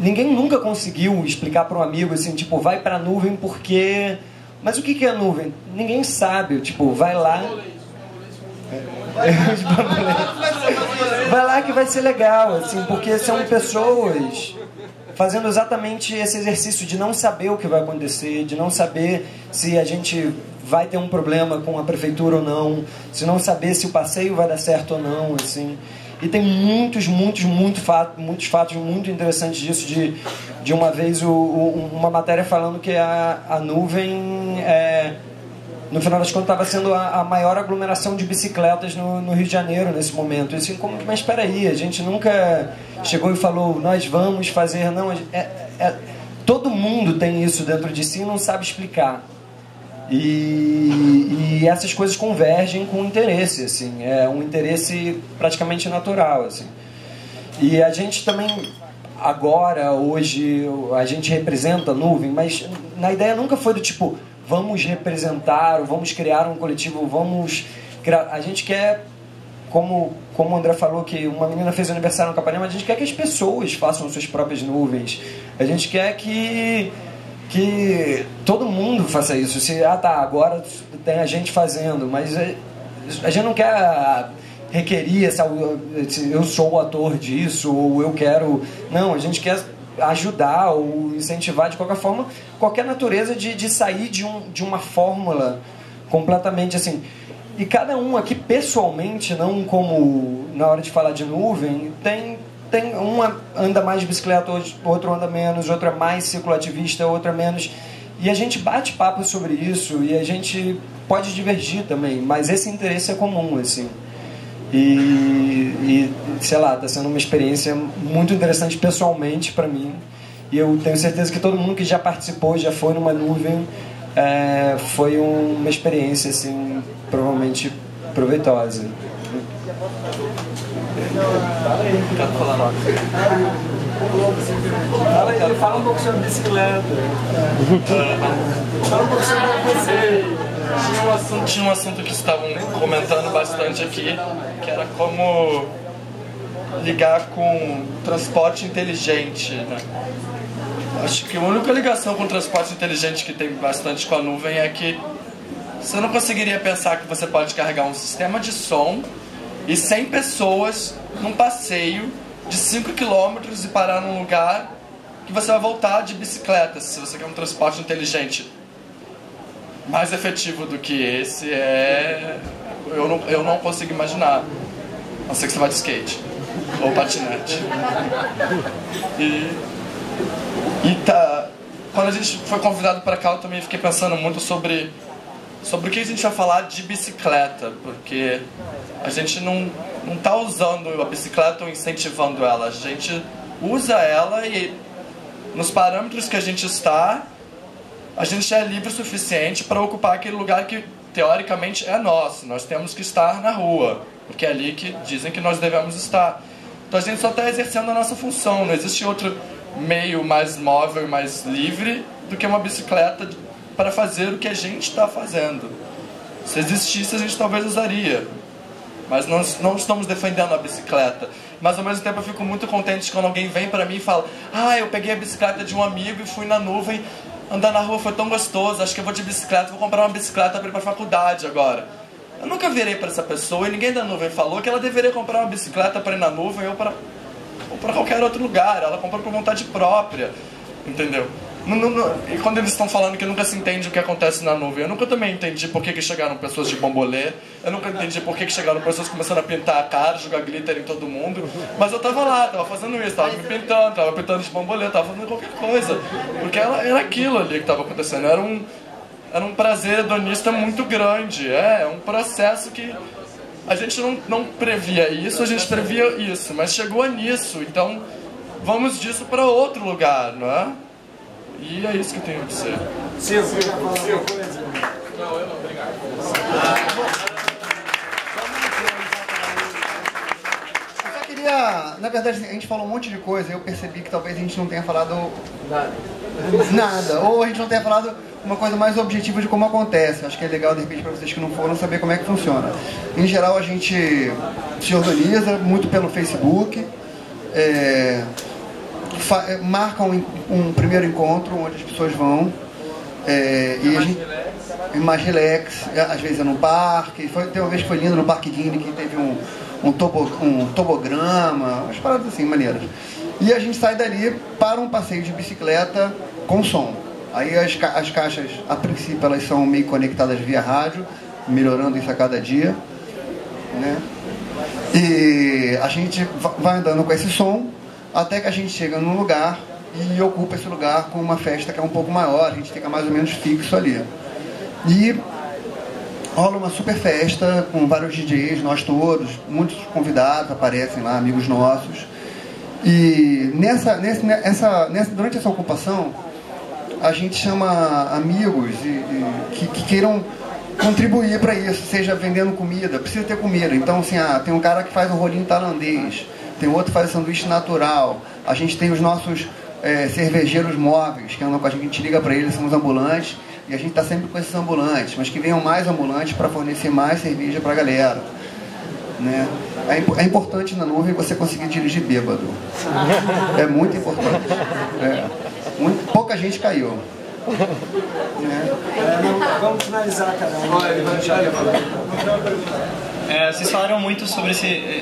Ninguém nunca conseguiu explicar para um amigo assim, tipo, vai para a nuvem porque... Mas o que é a nuvem? Ninguém sabe. Tipo, vai lá... Vai lá que vai ser legal, assim, porque são pessoas fazendo exatamente esse exercício de não saber o que vai acontecer, de não saber se a gente vai ter um problema com a prefeitura ou não, se não saber se o passeio vai dar certo ou não, assim. E tem muitos fatos muito interessantes disso, de uma vez uma matéria falando que a nuvem no final das contas estava sendo a maior aglomeração de bicicletas no Rio de Janeiro nesse momento. Assim, mas espera aí, a gente nunca chegou e falou, nós vamos fazer, não, todo mundo tem isso dentro de si e não sabe explicar. E essas coisas convergem com o interesse, assim, é um interesse praticamente natural, assim. E a gente também, agora, hoje, a gente representa a nuvem, mas na ideia nunca foi do tipo, vamos representar, ou vamos criar um coletivo, vamos criar... A gente quer, como o André falou, que uma menina fez aniversário no Capanema, a gente quer que as pessoas façam suas próprias nuvens. A gente quer que todo mundo faça isso. Se, agora tem a gente fazendo, mas a gente não quer requerir eu sou o ator disso, ou eu quero... Não, a gente quer ajudar ou incentivar de qualquer forma qualquer natureza de sair de uma fórmula completamente assim. E cada um aqui pessoalmente, não como na hora de falar de nuvem, tem uma anda mais de bicicleta, outro anda menos, outra é mais circulativista, outra menos, e a gente bate papo sobre isso e a gente pode divergir também, mas esse interesse é comum, assim. E sei lá, está sendo uma experiência muito interessante pessoalmente para mim, e eu tenho certeza que todo mundo que já participou, já foi numa nuvem, foi uma experiência assim, provavelmente proveitosa. Fala um pouco sobre bicicleta. Fala um pouco sobre você. Tinha um assunto que estavam comentando bastante aqui, que era como ligar com transporte inteligente, né? Acho que a única ligação com transporte inteligente que tem bastante com a nuvem é que você não conseguiria pensar que você pode carregar um sistema de som e 100 pessoas num passeio de 5 km e parar num lugar que você vai voltar de bicicleta, se você quer um transporte inteligente. Mais efetivo do que esse eu não consigo imaginar, a não ser que você vá de skate ou patinete. Quando a gente foi convidado para cá, eu também fiquei pensando muito sobre o que a gente vai falar de bicicleta, porque a gente não está usando a bicicleta ou incentivando ela, a gente usa ela e nos parâmetros que a gente está, a gente é livre o suficiente para ocupar aquele lugar que teoricamente é nosso. Nós temos que estar na rua, porque é ali que dizem que nós devemos estar. Então a gente só está exercendo a nossa função, não existe outro meio mais móvel e mais livre do que uma bicicleta para fazer o que a gente está fazendo. Se existisse, a gente talvez usaria, mas não estamos defendendo a bicicleta. Mas ao mesmo tempo eu fico muito contente quando alguém vem para mim e fala: eu peguei a bicicleta de um amigo e fui na nuvem, andar na rua foi tão gostoso, acho que eu vou de bicicleta, vou comprar uma bicicleta para ir para a faculdade agora. Eu nunca virei para essa pessoa e ninguém da nuvem falou que ela deveria comprar uma bicicleta para ir na nuvem ou para qualquer outro lugar. Ela comprou por vontade própria, entendeu? E quando eles estão falando que nunca se entende o que acontece na nuvem, eu nunca também entendi por que chegaram pessoas de bambolê, eu nunca entendi por que chegaram pessoas começando a pintar a cara, jogar glitter em todo mundo, mas eu tava lá, tava fazendo isso, tava me pintando, tava pintando de bambolê, tava fazendo qualquer coisa, porque era aquilo ali que tava acontecendo, era um prazer hedonista muito grande, é um processo que a gente não previa isso, a gente previa isso, mas chegou nisso, então vamos disso para outro lugar, não é? E é isso que eu tenho a dizer. Silvio, você já falou alguma coisa? Não, eu não, obrigado. Eu só queria... Na verdade, a gente falou um monte de coisa e eu percebi que talvez a gente não tenha falado nada. Ou a gente não tenha falado uma coisa mais objetiva de como acontece. Acho que é legal, de repente, para vocês que não foram, saber como é que funciona. Em geral, a gente se organiza muito pelo Facebook. Marcam um primeiro encontro onde as pessoas vão e a gente, mais relax, às vezes é no parque. Tem uma vez que foi lindo no Parque Guine, que teve um tobograma, umas paradas assim maneiras, e a gente sai dali para um passeio de bicicleta com som. Aí as caixas, a princípio, elas são meio conectadas via rádio, melhorando isso a cada dia, né? E a gente vai andando com esse som até que a gente chega num lugar e ocupa esse lugar com uma festa que é um pouco maior, a gente fica mais ou menos fixo ali. E rola uma super festa com vários DJs, nós todos, muitos convidados aparecem lá, amigos nossos. E durante essa ocupação, a gente chama amigos que queiram contribuir para isso, seja vendendo comida, precisa ter comida. Então, assim, tem um cara que faz um rolinho tailandês, tem outro que faz sanduíche natural, a gente tem os nossos cervejeiros móveis que andam com a gente liga para eles, são os ambulantes, e a gente está sempre com esses ambulantes, mas que venham mais ambulantes para fornecer mais cerveja para a galera, né? É importante na nuvem você conseguir dirigir bêbado, é muito importante, pouca gente caiu, né? Vamos finalizar, cada um. Vocês falaram muito sobre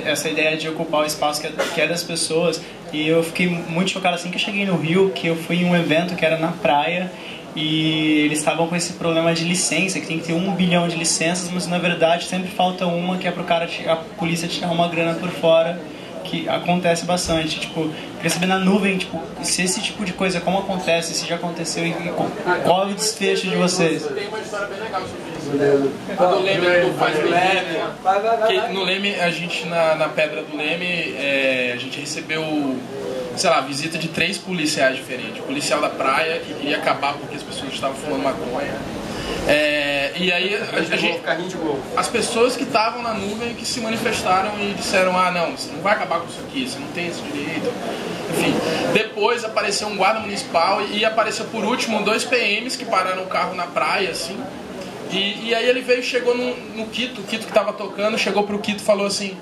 essa ideia de ocupar o espaço que é das pessoas, e eu fiquei muito chocado assim que eu cheguei no Rio, que eu fui em um evento que era na praia, e eles estavam com esse problema de licença, que tem que ter 1 bilhão de licenças, mas na verdade sempre falta uma, que é pro cara, a polícia tirar uma grana por fora, que acontece bastante. Tipo, queria saber na nuvem, tipo, se esse tipo de coisa, como acontece, se já aconteceu e qual é o desfecho de vocês. Tem uma história bem legal sobre isso. Quando o Leme faz o Leme, no Leme, a gente na Pedra do Leme, a gente recebeu, sei lá, visita de 3 policiais diferentes. O policial da praia, que queria acabar porque as pessoas estavam fumando maconha. E aí as pessoas que estavam na nuvem que se manifestaram e disseram: não, você não vai acabar com isso aqui, você não tem esse direito. Enfim, depois apareceu um guarda municipal e apareceu por último 2 PMs que pararam o carro na praia, assim. E aí ele veio e chegou no Quito, o Quito que estava tocando, chegou pro Quito e falou assim: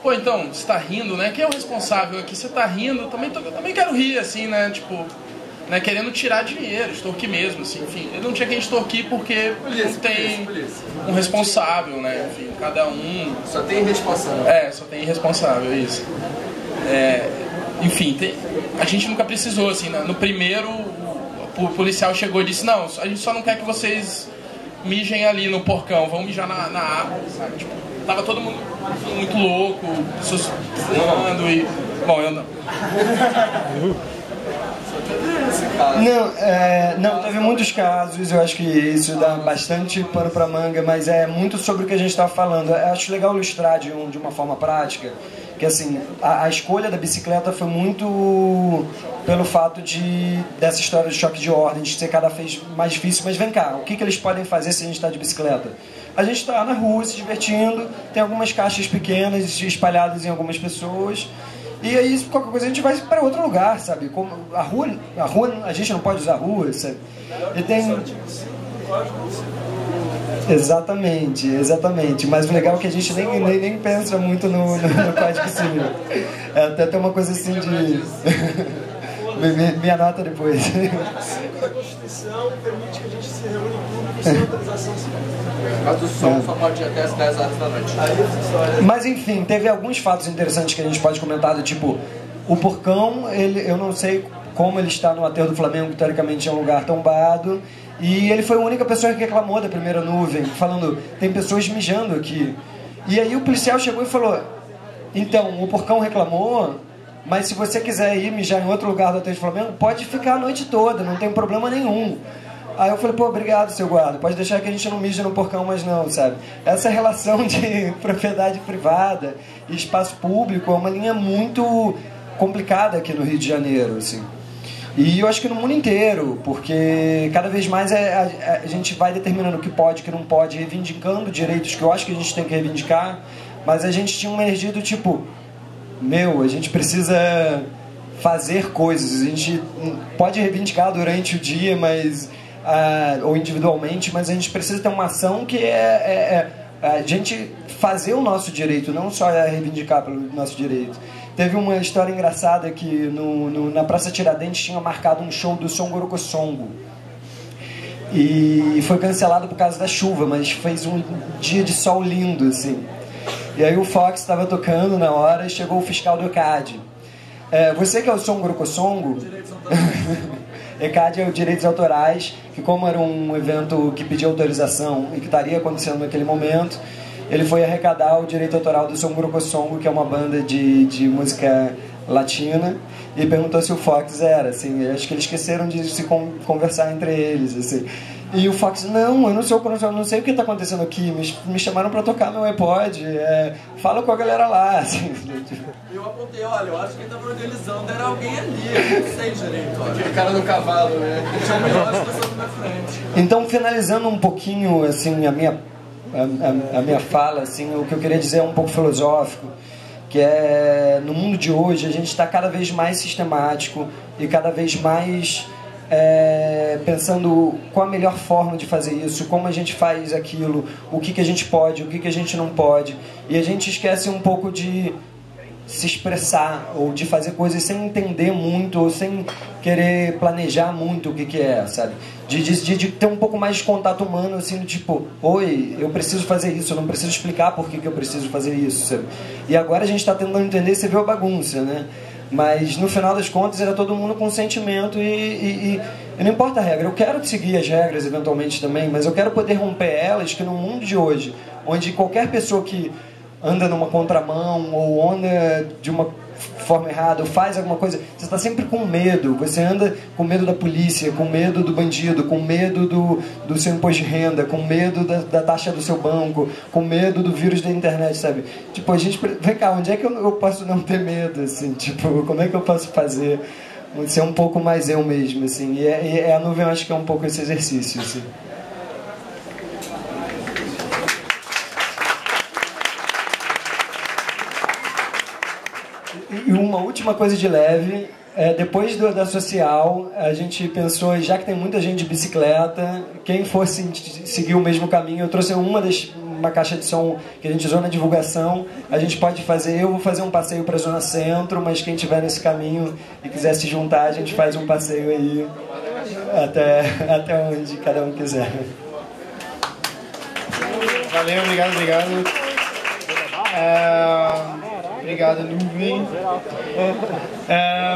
pô, então, você tá rindo, né? Quem é o responsável aqui? Você tá rindo? Eu também quero rir, assim, né? Tipo, né? Querendo tirar dinheiro, extorquir mesmo, assim, enfim. Ele não tinha quem extorquir porque não tem um responsável, né? Enfim, cada um... Só tem responsável. Só tem responsável, isso. Enfim, a gente nunca precisou, assim, né? No primeiro, o policial chegou e disse: não, a gente só não quer que vocês mijem ali no porcão, vão mijar na árvore, sabe? Tipo, tava todo mundo, enfim, muito louco, pessoas fumando e... Bom, eu não. Não, teve muitos casos, eu acho que isso dá bastante pano pra manga, mas é muito sobre o que a gente estava falando. Eu acho legal ilustrar de uma forma prática, que assim, a escolha da bicicleta foi muito pelo fato dessa história de choque de ordem, de ser cada vez mais difícil. Mas vem cá, o que eles podem fazer se a gente está de bicicleta? A gente está na rua se divertindo, tem algumas caixas pequenas espalhadas em algumas pessoas, e aí qualquer coisa a gente vai para outro lugar, sabe? Como a rua, a gente não pode usar a rua, sabe? E tem... Exatamente. Mas o legal é que a gente nem pensa muito no Código Civil. Até tem uma coisa assim de... Me anota depois. A Constituição permite que a gente se reúne em público sem autorização civil. Mas o som só pode ir até as 10 horas da noite. Mas enfim, teve alguns fatos interessantes que a gente pode comentar, do tipo, o porcão, eu não sei como ele está no aterro do Flamengo, que teoricamente é um lugar tombado. E ele foi a única pessoa que reclamou da primeira nuvem, falando, tem pessoas mijando aqui. E aí o policial chegou e falou, então, o porcão reclamou, mas se você quiser ir mijar em outro lugar do aterro do Flamengo, pode ficar a noite toda, não tem problema nenhum. Aí eu falei, pô, obrigado, seu guarda, pode deixar que a gente não mija no porcão mais não, sabe? Essa relação de propriedade privada e espaço público é uma linha muito complicada aqui no Rio de Janeiro, assim. E eu acho que no mundo inteiro, porque cada vez mais a gente vai determinando o que pode, o que não pode, reivindicando direitos que eu acho que a gente tem que reivindicar, mas a gente tinha uma energia do tipo, a gente precisa fazer coisas, a gente pode reivindicar durante o dia, mas... ou individualmente, mas a gente precisa ter uma ação que a gente fazer o nosso direito, não só reivindicar pelo nosso direito. Teve uma história engraçada que na Praça Tiradentes tinha marcado um show do Som Gorocossongo e foi cancelado por causa da chuva, mas fez um dia de sol lindo, assim. E aí o Fox estava tocando na hora e chegou o fiscal do ECAD. Você que é o Som Gorocossongo... ECAD é o Direitos Autorais, que como era um evento que pedia autorização e que estaria acontecendo naquele momento, ele foi arrecadar o direito autoral do Som Gorocossongo, que é uma banda de música latina, e perguntou se o Fox era, assim, acho que eles esqueceram de se conversar entre eles, assim. E o Fox, não, eu não sei o que está acontecendo aqui, me chamaram para tocar meu iPod, fala com a galera lá, assim. Eu apontei, olha, eu acho que ele estava organizando, era alguém ali, eu não sei direito. Aquele cara no cavalo, né? Tinha melhores pessoas na frente. Então, finalizando um pouquinho, assim, a minha fala, assim, o que eu queria dizer é um pouco filosófico, que é, no mundo de hoje, a gente está cada vez mais sistemático e cada vez mais... pensando qual a melhor forma de fazer isso, como a gente faz aquilo, o que a gente pode, o que a gente não pode, e a gente esquece um pouco de se expressar ou de fazer coisas sem entender muito ou sem querer planejar muito o que é, sabe? De ter um pouco mais de contato humano, assim, tipo, oi, eu preciso fazer isso, eu não preciso explicar por que eu preciso fazer isso, sabe? E agora a gente está tentando entender, você viu a bagunça, né? Mas no final das contas era todo mundo com sentimento e não importa a regra, eu quero seguir as regras eventualmente também, mas eu quero poder romper elas, que no mundo de hoje, onde qualquer pessoa que anda numa contramão ou anda de uma forma errada ou faz alguma coisa, você está sempre com medo, você anda com medo da polícia, com medo do bandido, com medo do seu imposto de renda, com medo da taxa do seu banco, com medo do vírus da internet, sabe? Tipo, a gente, vem cá, onde é que eu posso não ter medo, assim, tipo, como é que eu posso fazer ser um pouco mais eu mesmo, assim, e a nuvem eu acho que é um pouco esse exercício, assim. E uma última coisa de leve, depois da social, a gente pensou, já que tem muita gente de bicicleta, quem fosse seguir o mesmo caminho, eu trouxe uma caixa de som que a gente usou na divulgação, a gente pode fazer, eu vou fazer um passeio para a Zona Centro, mas quem estiver nesse caminho e quiser se juntar, a gente faz um passeio aí até onde cada um quiser. Valeu, obrigado. Obrigado, nuvem.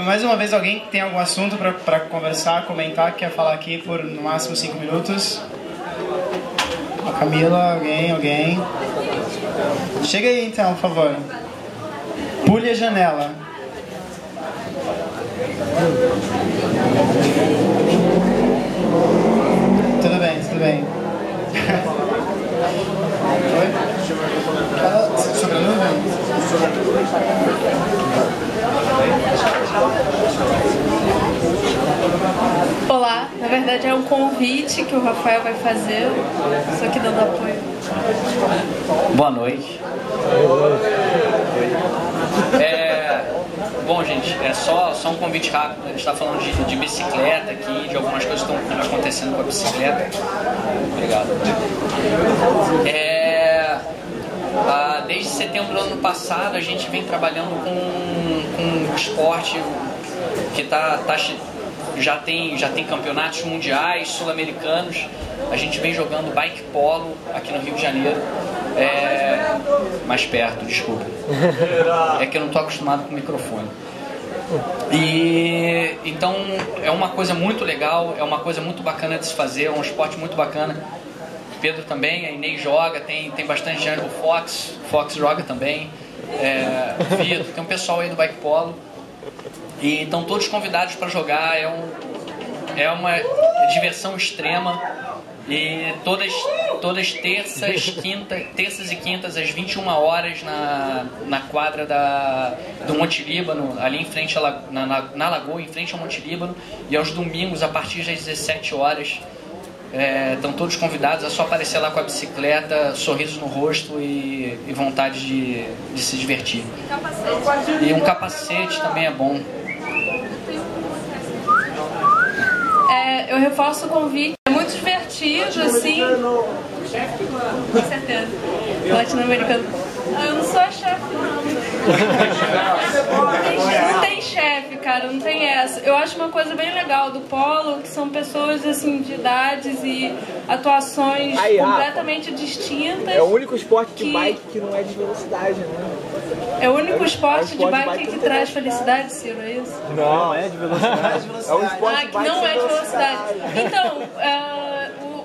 Mais uma vez, alguém tem algum assunto para conversar, comentar, quer falar aqui por no máximo 5 minutos? A Camila, alguém? Chega aí então, por favor. Pule a janela. Tudo bem. Oi? Sobre a nuvem? Olá, na verdade é um convite que o Rafael vai fazer, só que dando apoio. Boa noite. Bom, gente, é só um convite rápido. A gente está falando de bicicleta aqui, de algumas coisas que estão acontecendo com a bicicleta. Obrigado. Desde setembro do ano passado a gente vem trabalhando com esporte que já tem campeonatos mundiais, sul-americanos. A gente vem jogando bike polo aqui no Rio de Janeiro. Mais perto, desculpa. É que eu não estou acostumado com o microfone. E então é uma coisa muito legal, é uma coisa muito bacana de se fazer, é um esporte muito bacana. Pedro também, a Inês joga, tem bastante gente, o Fox joga também, o Vitor, tem um pessoal aí do bike polo. E estão todos convidados para jogar, é uma diversão extrema. E todas terças e quintas às 21 horas na quadra do Monte Líbano, ali em frente na lagoa, em frente ao Monte Líbano, e aos domingos a partir das 17 horas. Estão todos convidados, é só aparecer lá com a bicicleta, sorriso no rosto e vontade de se divertir. E um capacete também é bom. Eu reforço o convite, é muito divertido, assim. Com certeza. Latino-americano. Eu não sou a chefe, não. Não tem chefe, cara, não tem essa. Eu acho uma coisa bem legal do polo, que são pessoas assim de idades e atuações completamente distintas. É o único esporte de bike que não é de velocidade, né? É o único esporte de bike que traz felicidade, Ciro, é isso? Não, é de velocidade. É um esporte que não é de velocidade. Então,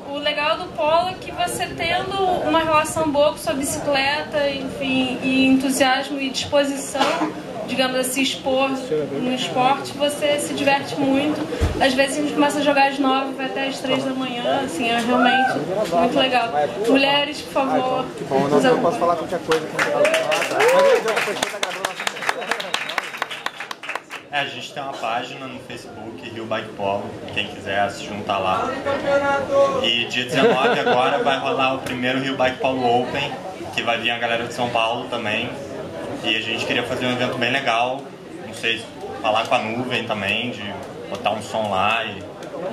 o legal do polo é que você tendo uma relação boa com sua bicicleta, enfim, e entusiasmo e disposição, digamos assim, expor no esporte, você se diverte muito. Às vezes a gente começa a jogar às 9, vai até às 3 da manhã, assim, é realmente muito legal. Mulheres, por favor. Que bom, não, eu posso falar qualquer coisa. A gente tem uma página no Facebook, Rio Bike Polo, quem quiser se juntar lá. E dia 19 agora vai rolar o primeiro Rio Bike Polo Open, que vai vir a galera de São Paulo também. E a gente queria fazer um evento bem legal, não sei, falar com a nuvem também, de botar um som lá e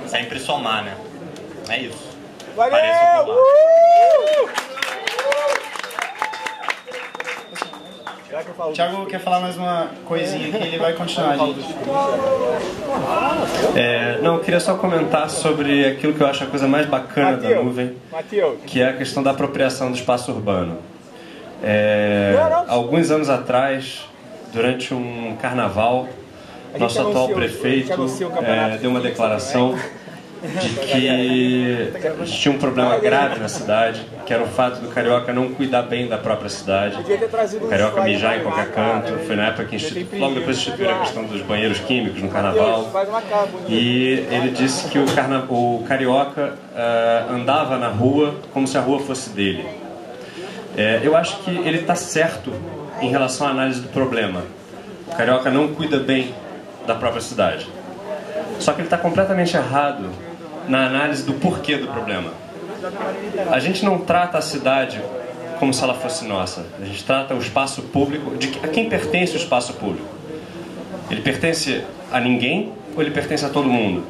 sempre somar, né? É isso. Pareçam por lá. O Thiago quer falar mais uma coisinha aqui, ele vai continuar, gente. Não, eu queria só comentar sobre aquilo que eu acho a coisa mais bacana da nuvem, que é a questão da apropriação do espaço urbano. Alguns anos atrás, durante um carnaval, nosso atual prefeito deu uma declaração de que tinha um problema grave na cidade, que era o fato do carioca não cuidar bem da própria cidade, o carioca mijar em qualquer canto. Foi na época que logo depois instituíram a questão dos banheiros químicos no carnaval, e ele disse que o carioca andava na rua como se a rua fosse dele. Eu acho que ele está certo em relação à análise do problema. O carioca não cuida bem da própria cidade. Só que ele está completamente errado na análise do porquê do problema. A gente não trata a cidade como se ela fosse nossa. A gente trata o espaço público, a quem pertence o espaço público. Ele pertence a ninguém ou ele pertence a todo mundo?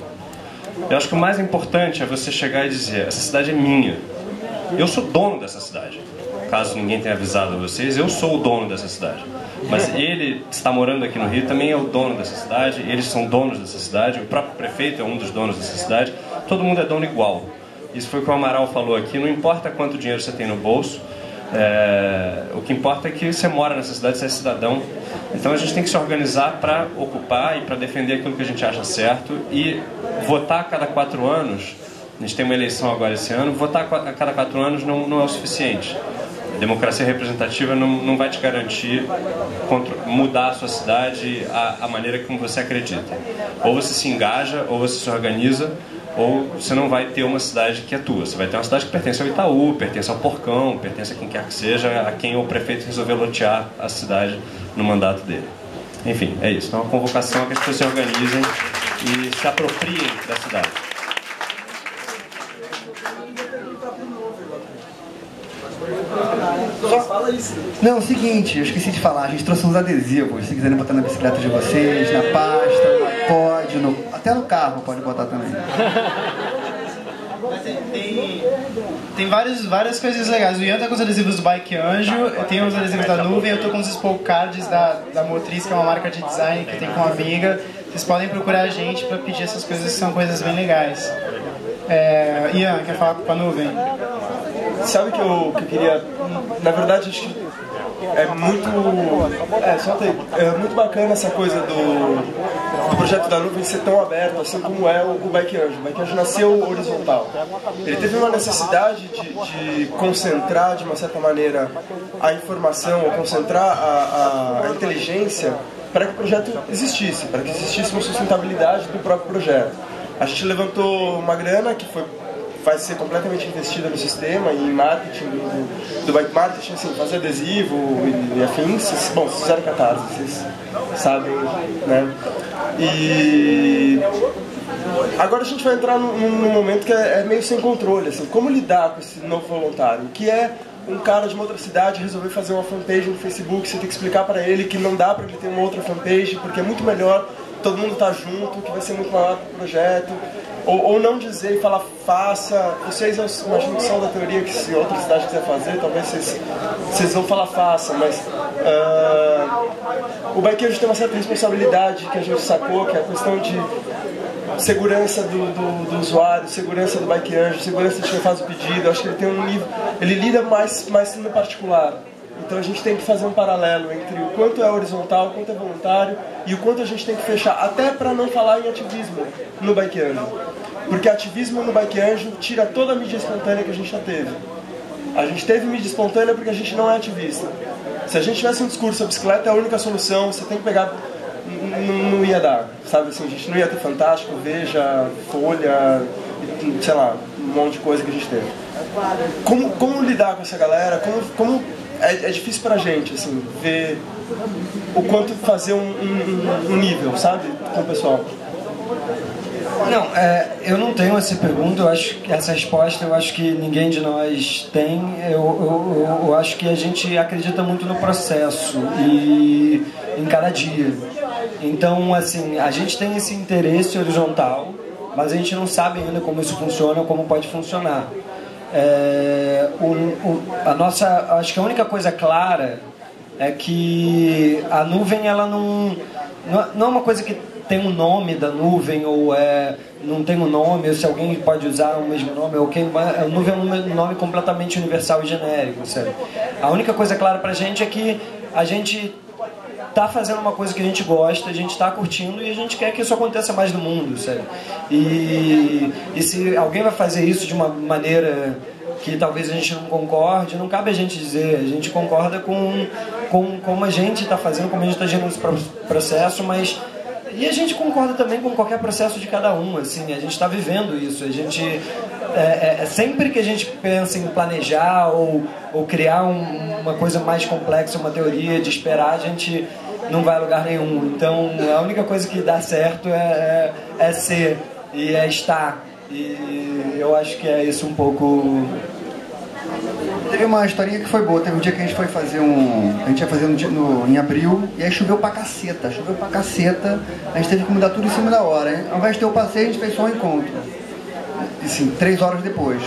Eu acho que o mais importante é você chegar e dizer: essa cidade é minha. Eu sou dono dessa cidade. Caso ninguém tenha avisado a vocês, eu sou o dono dessa cidade. Mas ele está morando aqui no Rio, também é o dono dessa cidade, eles são donos dessa cidade, o próprio prefeito é um dos donos dessa cidade, todo mundo é dono igual. Isso foi o que o Amaral falou aqui, não importa quanto dinheiro você tem no bolso, o que importa é que você mora nessa cidade, você é cidadão. Então a gente tem que se organizar para ocupar e para defender aquilo que a gente acha certo, e votar a cada 4 anos, a gente tem uma eleição agora esse ano, votar a cada 4 anos não é o suficiente. A democracia representativa não vai te garantir mudar a sua cidade a maneira como você acredita. Ou você se engaja, ou você se organiza, ou você não vai ter uma cidade que é tua. Você vai ter uma cidade que pertence ao Itaú, pertence ao Porcão, pertence a quem quer que seja, a quem o prefeito resolveu lotear a cidade no mandato dele. Enfim, é isso. Então, a convocação é que as pessoas se organizem e se apropriem da cidade. Não, é o seguinte, eu esqueci de falar, a gente trouxe uns adesivos, se quiserem botar na bicicleta de vocês, na pasta, pode, até no carro pode botar também. Tem várias coisas legais. O Ian tá com os adesivos do Bike Anjo, tem os adesivos da Nuvem, eu tô com os Spoke Cards da Motriz, que é uma marca de design que tem com uma amiga. Vocês podem procurar a gente para pedir essas coisas, que são coisas bem legais. Ian, quer falar com a Nuvem? Sabe que eu queria... Na verdade, acho que é muito bacana essa coisa do projeto da nuvem ser tão aberto, assim como é o Bike Anjo. O Bike Anjo nasceu horizontal. Ele teve uma necessidade de concentrar, de uma certa maneira, a informação, ou concentrar a inteligência para que o projeto existisse, para que existisse uma sustentabilidade do próprio projeto. A gente levantou uma grana que vai ser completamente investida no sistema e em marketing, do bike marketing, assim, fazer adesivo e afins. Bom, vocês fizeram catarse, vocês sabem, né? E agora a gente vai entrar num momento que é meio sem controle, assim, como lidar com esse novo voluntário, que é um cara de uma outra cidade resolver fazer uma fanpage no Facebook, você tem que explicar para ele que não dá para ele ter uma outra fanpage, porque é muito melhor todo mundo estar junto, que vai ser muito maior para o projeto. Ou não dizer e falar, faça. Vocês, eu imagino que são da teoria que se outra cidade quiser fazer, talvez vocês vão falar, faça. Mas o Bike Anjo tem uma certa responsabilidade que a gente sacou, que é a questão de segurança do usuário, segurança do Bike Anjo, segurança de quem faz o pedido. Eu acho que ele tem um nível, ele lida mais no particular. Então a gente tem que fazer um paralelo entre o quanto é horizontal, o quanto é voluntário e o quanto a gente tem que fechar, até para não falar em ativismo no Bike Anjo. Porque ativismo no Bike Anjo tira toda a mídia espontânea que a gente já teve. A gente teve mídia espontânea porque a gente não é ativista. Se a gente tivesse um discurso, a bicicleta é a única solução, você tem que pegar... Não ia dar, sabe assim, a gente não ia ter Fantástico, Veja, Folha, sei lá, um monte de coisa que a gente teve. Como lidar com essa galera? Como é difícil pra gente, assim, ver o quanto fazer um nível, sabe, com o pessoal. Não, eu não tenho essa pergunta, eu acho que essa resposta eu acho que ninguém de nós tem. Eu acho que a gente acredita muito no processo e em cada dia. Então, assim, a gente tem esse interesse horizontal, mas a gente não sabe ainda como isso funciona ou como pode funcionar. Acho que a única coisa clara é que a nuvem, ela não é uma coisa que tem um nome da nuvem ou não tem um nome, ou se alguém pode usar o mesmo nome, ou a nuvem é um nome completamente universal e genérico, sabe? A única coisa clara pra gente é que a gente tá fazendo uma coisa que a gente gosta, a gente tá curtindo e a gente quer que isso aconteça mais no mundo, sabe? E se alguém vai fazer isso de uma maneira que talvez a gente não concorde, não cabe a gente dizer, a gente concorda com como a gente está fazendo, como a gente está gerando esse processo, mas e a gente concorda também com qualquer processo de cada um, assim, a gente está vivendo isso, a gente sempre que a gente pensa em planejar ou criar uma coisa mais complexa, uma teoria de esperar, a gente não vai a lugar nenhum. Então a única coisa que dá certo é ser e é estar, e eu acho que é isso um pouco. Teve uma historinha que foi boa. Teve um dia que a gente foi fazer a gente ia fazer em abril, e aí choveu pra caceta. A gente teve que mudar tudo em cima da hora, hein? Ao invés de ter o passeio, a gente fez só um encontro. Assim, 3 horas depois.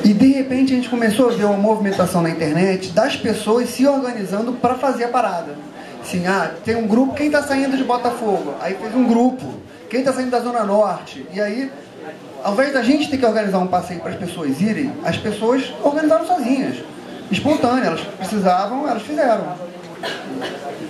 E de repente a gente começou a ver uma movimentação na internet das pessoas se organizando para fazer a parada. Assim, tem um grupo, quem tá saindo de Botafogo? Aí fez um grupo. Quem tá saindo da Zona Norte? E aí, ao invés da gente ter que organizar um passeio para as pessoas irem, as pessoas organizaram sozinhas, espontânea, elas precisavam, elas fizeram.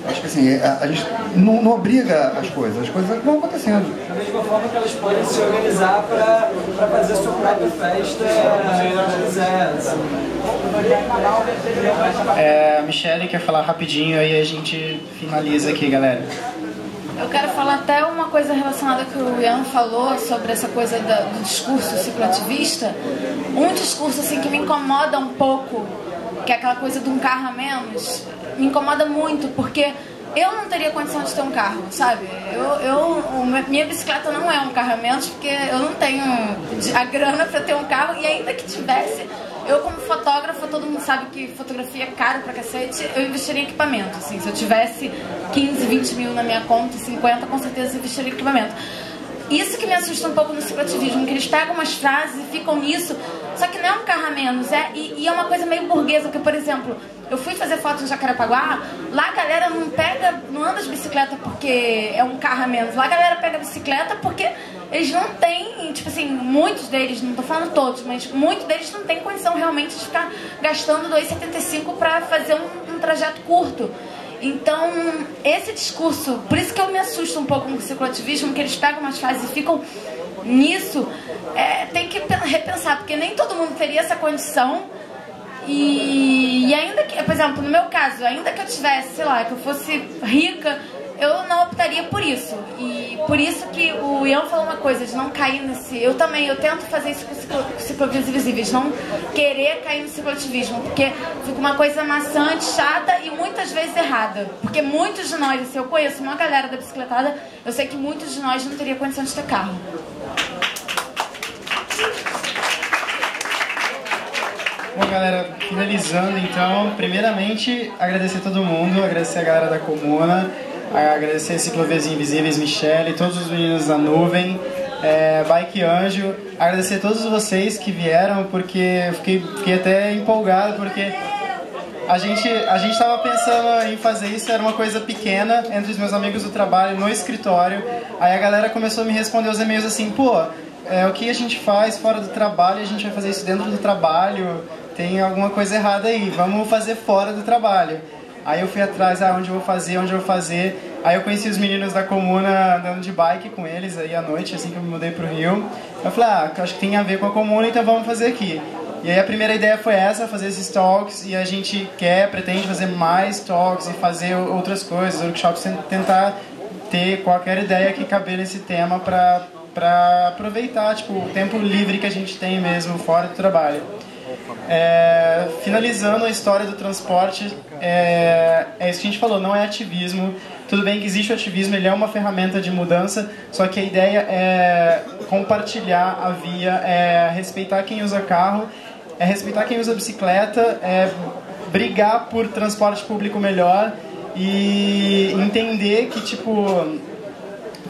Acho que assim, a gente não obriga as coisas vão acontecendo. Da mesma forma que elas podem se organizar para fazer a sua própria festa, se quiser. A Michelle quer falar rapidinho, aí a gente finaliza aqui, galera. Eu quero falar até uma coisa relacionada que o Ian falou sobre essa coisa do discurso cicloativista. Um discurso assim que me incomoda um pouco, que é aquela coisa de um carro a menos, me incomoda muito, porque eu não teria condição de ter um carro, sabe? Minha bicicleta não é um carro a menos, porque eu não tenho a grana para ter um carro, e ainda que tivesse, eu como fotógrafa, todo mundo sabe que fotografia é caro pra cacete, eu investiria em equipamento, assim, se eu tivesse 15, 20 mil na minha conta, 50, com certeza eu investiria em equipamento. Isso que me assusta um pouco no cicloativismo, que eles pegam umas frases e ficam nisso, só que não é um carro a menos, e é uma coisa meio burguesa, porque, por exemplo, eu fui fazer foto em Jacarepaguá, lá a galera não anda de bicicleta porque é um carro a menos, lá a galera pega bicicleta porque eles não têm, tipo assim, muitos deles, não tô falando todos, mas muitos deles não têm condição realmente de ficar gastando R$ 2,75 pra fazer um um trajeto curto. Então, esse discurso, por isso que eu me assusto um pouco com o cicloativismo, que eles pegam umas fases e ficam nisso, tem que repensar, porque nem todo mundo teria essa condição. E ainda que, por exemplo, no meu caso, ainda que eu tivesse, sei lá, que eu fosse rica, eu não optaria por isso. E por isso que o Ian falou uma coisa, de não cair nesse... Eu tento fazer isso com ciclovias invisíveis, não querer cair no cicloativismo, porque fica uma coisa maçante, chata e muitas vezes errada. Porque muitos de nós, assim, eu conheço uma galera da bicicletada, eu sei que muitos de nós não teriam condição de ter carro. Bom, galera, finalizando então, primeiramente agradecer a todo mundo, agradecer a galera da Comuna, agradecer a Ciclovias Invisíveis, Michele, todos os meninos da Nuvem, Bike Anjo, agradecer a todos vocês que vieram, porque fiquei até empolgado, porque a gente estava pensando em fazer isso, era uma coisa pequena entre os meus amigos do trabalho, no escritório, aí a galera começou a me responder os e-mails assim, pô, o que a gente faz fora do trabalho, a gente vai fazer isso dentro do trabalho, tem alguma coisa errada aí, vamos fazer fora do trabalho. Aí eu fui atrás, onde eu vou fazer. Aí eu conheci os meninos da Comuna andando de bike com eles aí à noite, assim que eu me mudei pro Rio. Eu falei, acho que tem a ver com a Comuna, então vamos fazer aqui. E aí a primeira ideia foi essa, fazer esses talks, e a gente pretende fazer mais talks e fazer outras coisas, workshops, tentar ter qualquer ideia que caber nesse tema para aproveitar o tempo livre que a gente tem mesmo fora do trabalho. Finalizando a história do transporte, é isso que a gente falou, não é ativismo. Tudo bem que existe o ativismo, ele é uma ferramenta de mudança, só que a ideia é compartilhar a via, é respeitar quem usa carro, é respeitar quem usa bicicleta, é brigar por transporte público melhor e entender que,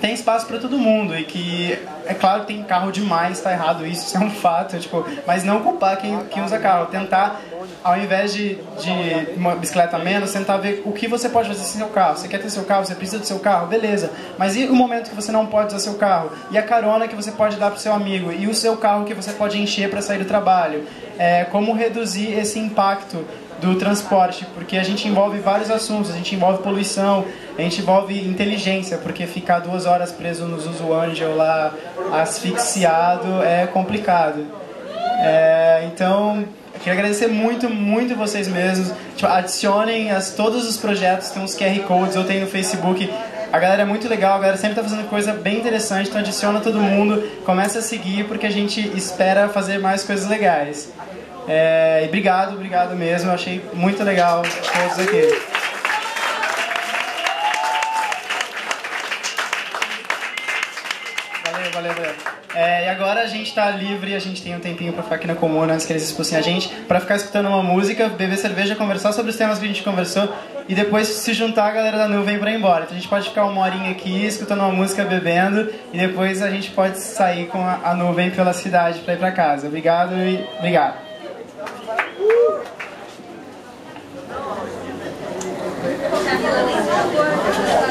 tem espaço para todo mundo e que, é claro que tem carro demais, tá errado isso é um fato, mas não culpar quem usa carro, tentar, ao invés de uma bicicleta a menos, tentar ver o que você pode fazer sem seu carro. Você quer ter seu carro, você precisa do seu carro, beleza, mas e o momento que você não pode usar seu carro? E a carona que você pode dar pro seu amigo? E o seu carro que você pode encher para sair do trabalho? Como reduzir esse impacto do transporte, porque a gente envolve vários assuntos, a gente envolve poluição, a gente envolve inteligência, porque ficar 2 horas preso no Zuzu Angel lá, asfixiado, é complicado. Então, eu queria agradecer muito, muito vocês mesmos. Adicionem todos os projetos, tem uns QR Codes, eu tenho no Facebook. A galera é muito legal, a galera sempre está fazendo coisa bem interessante, então adiciona todo mundo, começa a seguir, porque a gente espera fazer mais coisas legais. E obrigado mesmo, eu achei muito legal todos aqui. Valeu. E agora a gente tá livre, a gente tem um tempinho pra ficar aqui na Comuna antes que eles expulsem a gente, pra ficar escutando uma música, beber cerveja, conversar sobre os temas que a gente conversou e depois se juntar a galera da Nuvem pra ir embora. Então a gente pode ficar 1 horinha aqui, escutando uma música, bebendo e depois a gente pode sair com a Nuvem pela cidade pra ir pra casa. Obrigado e obrigado. Tá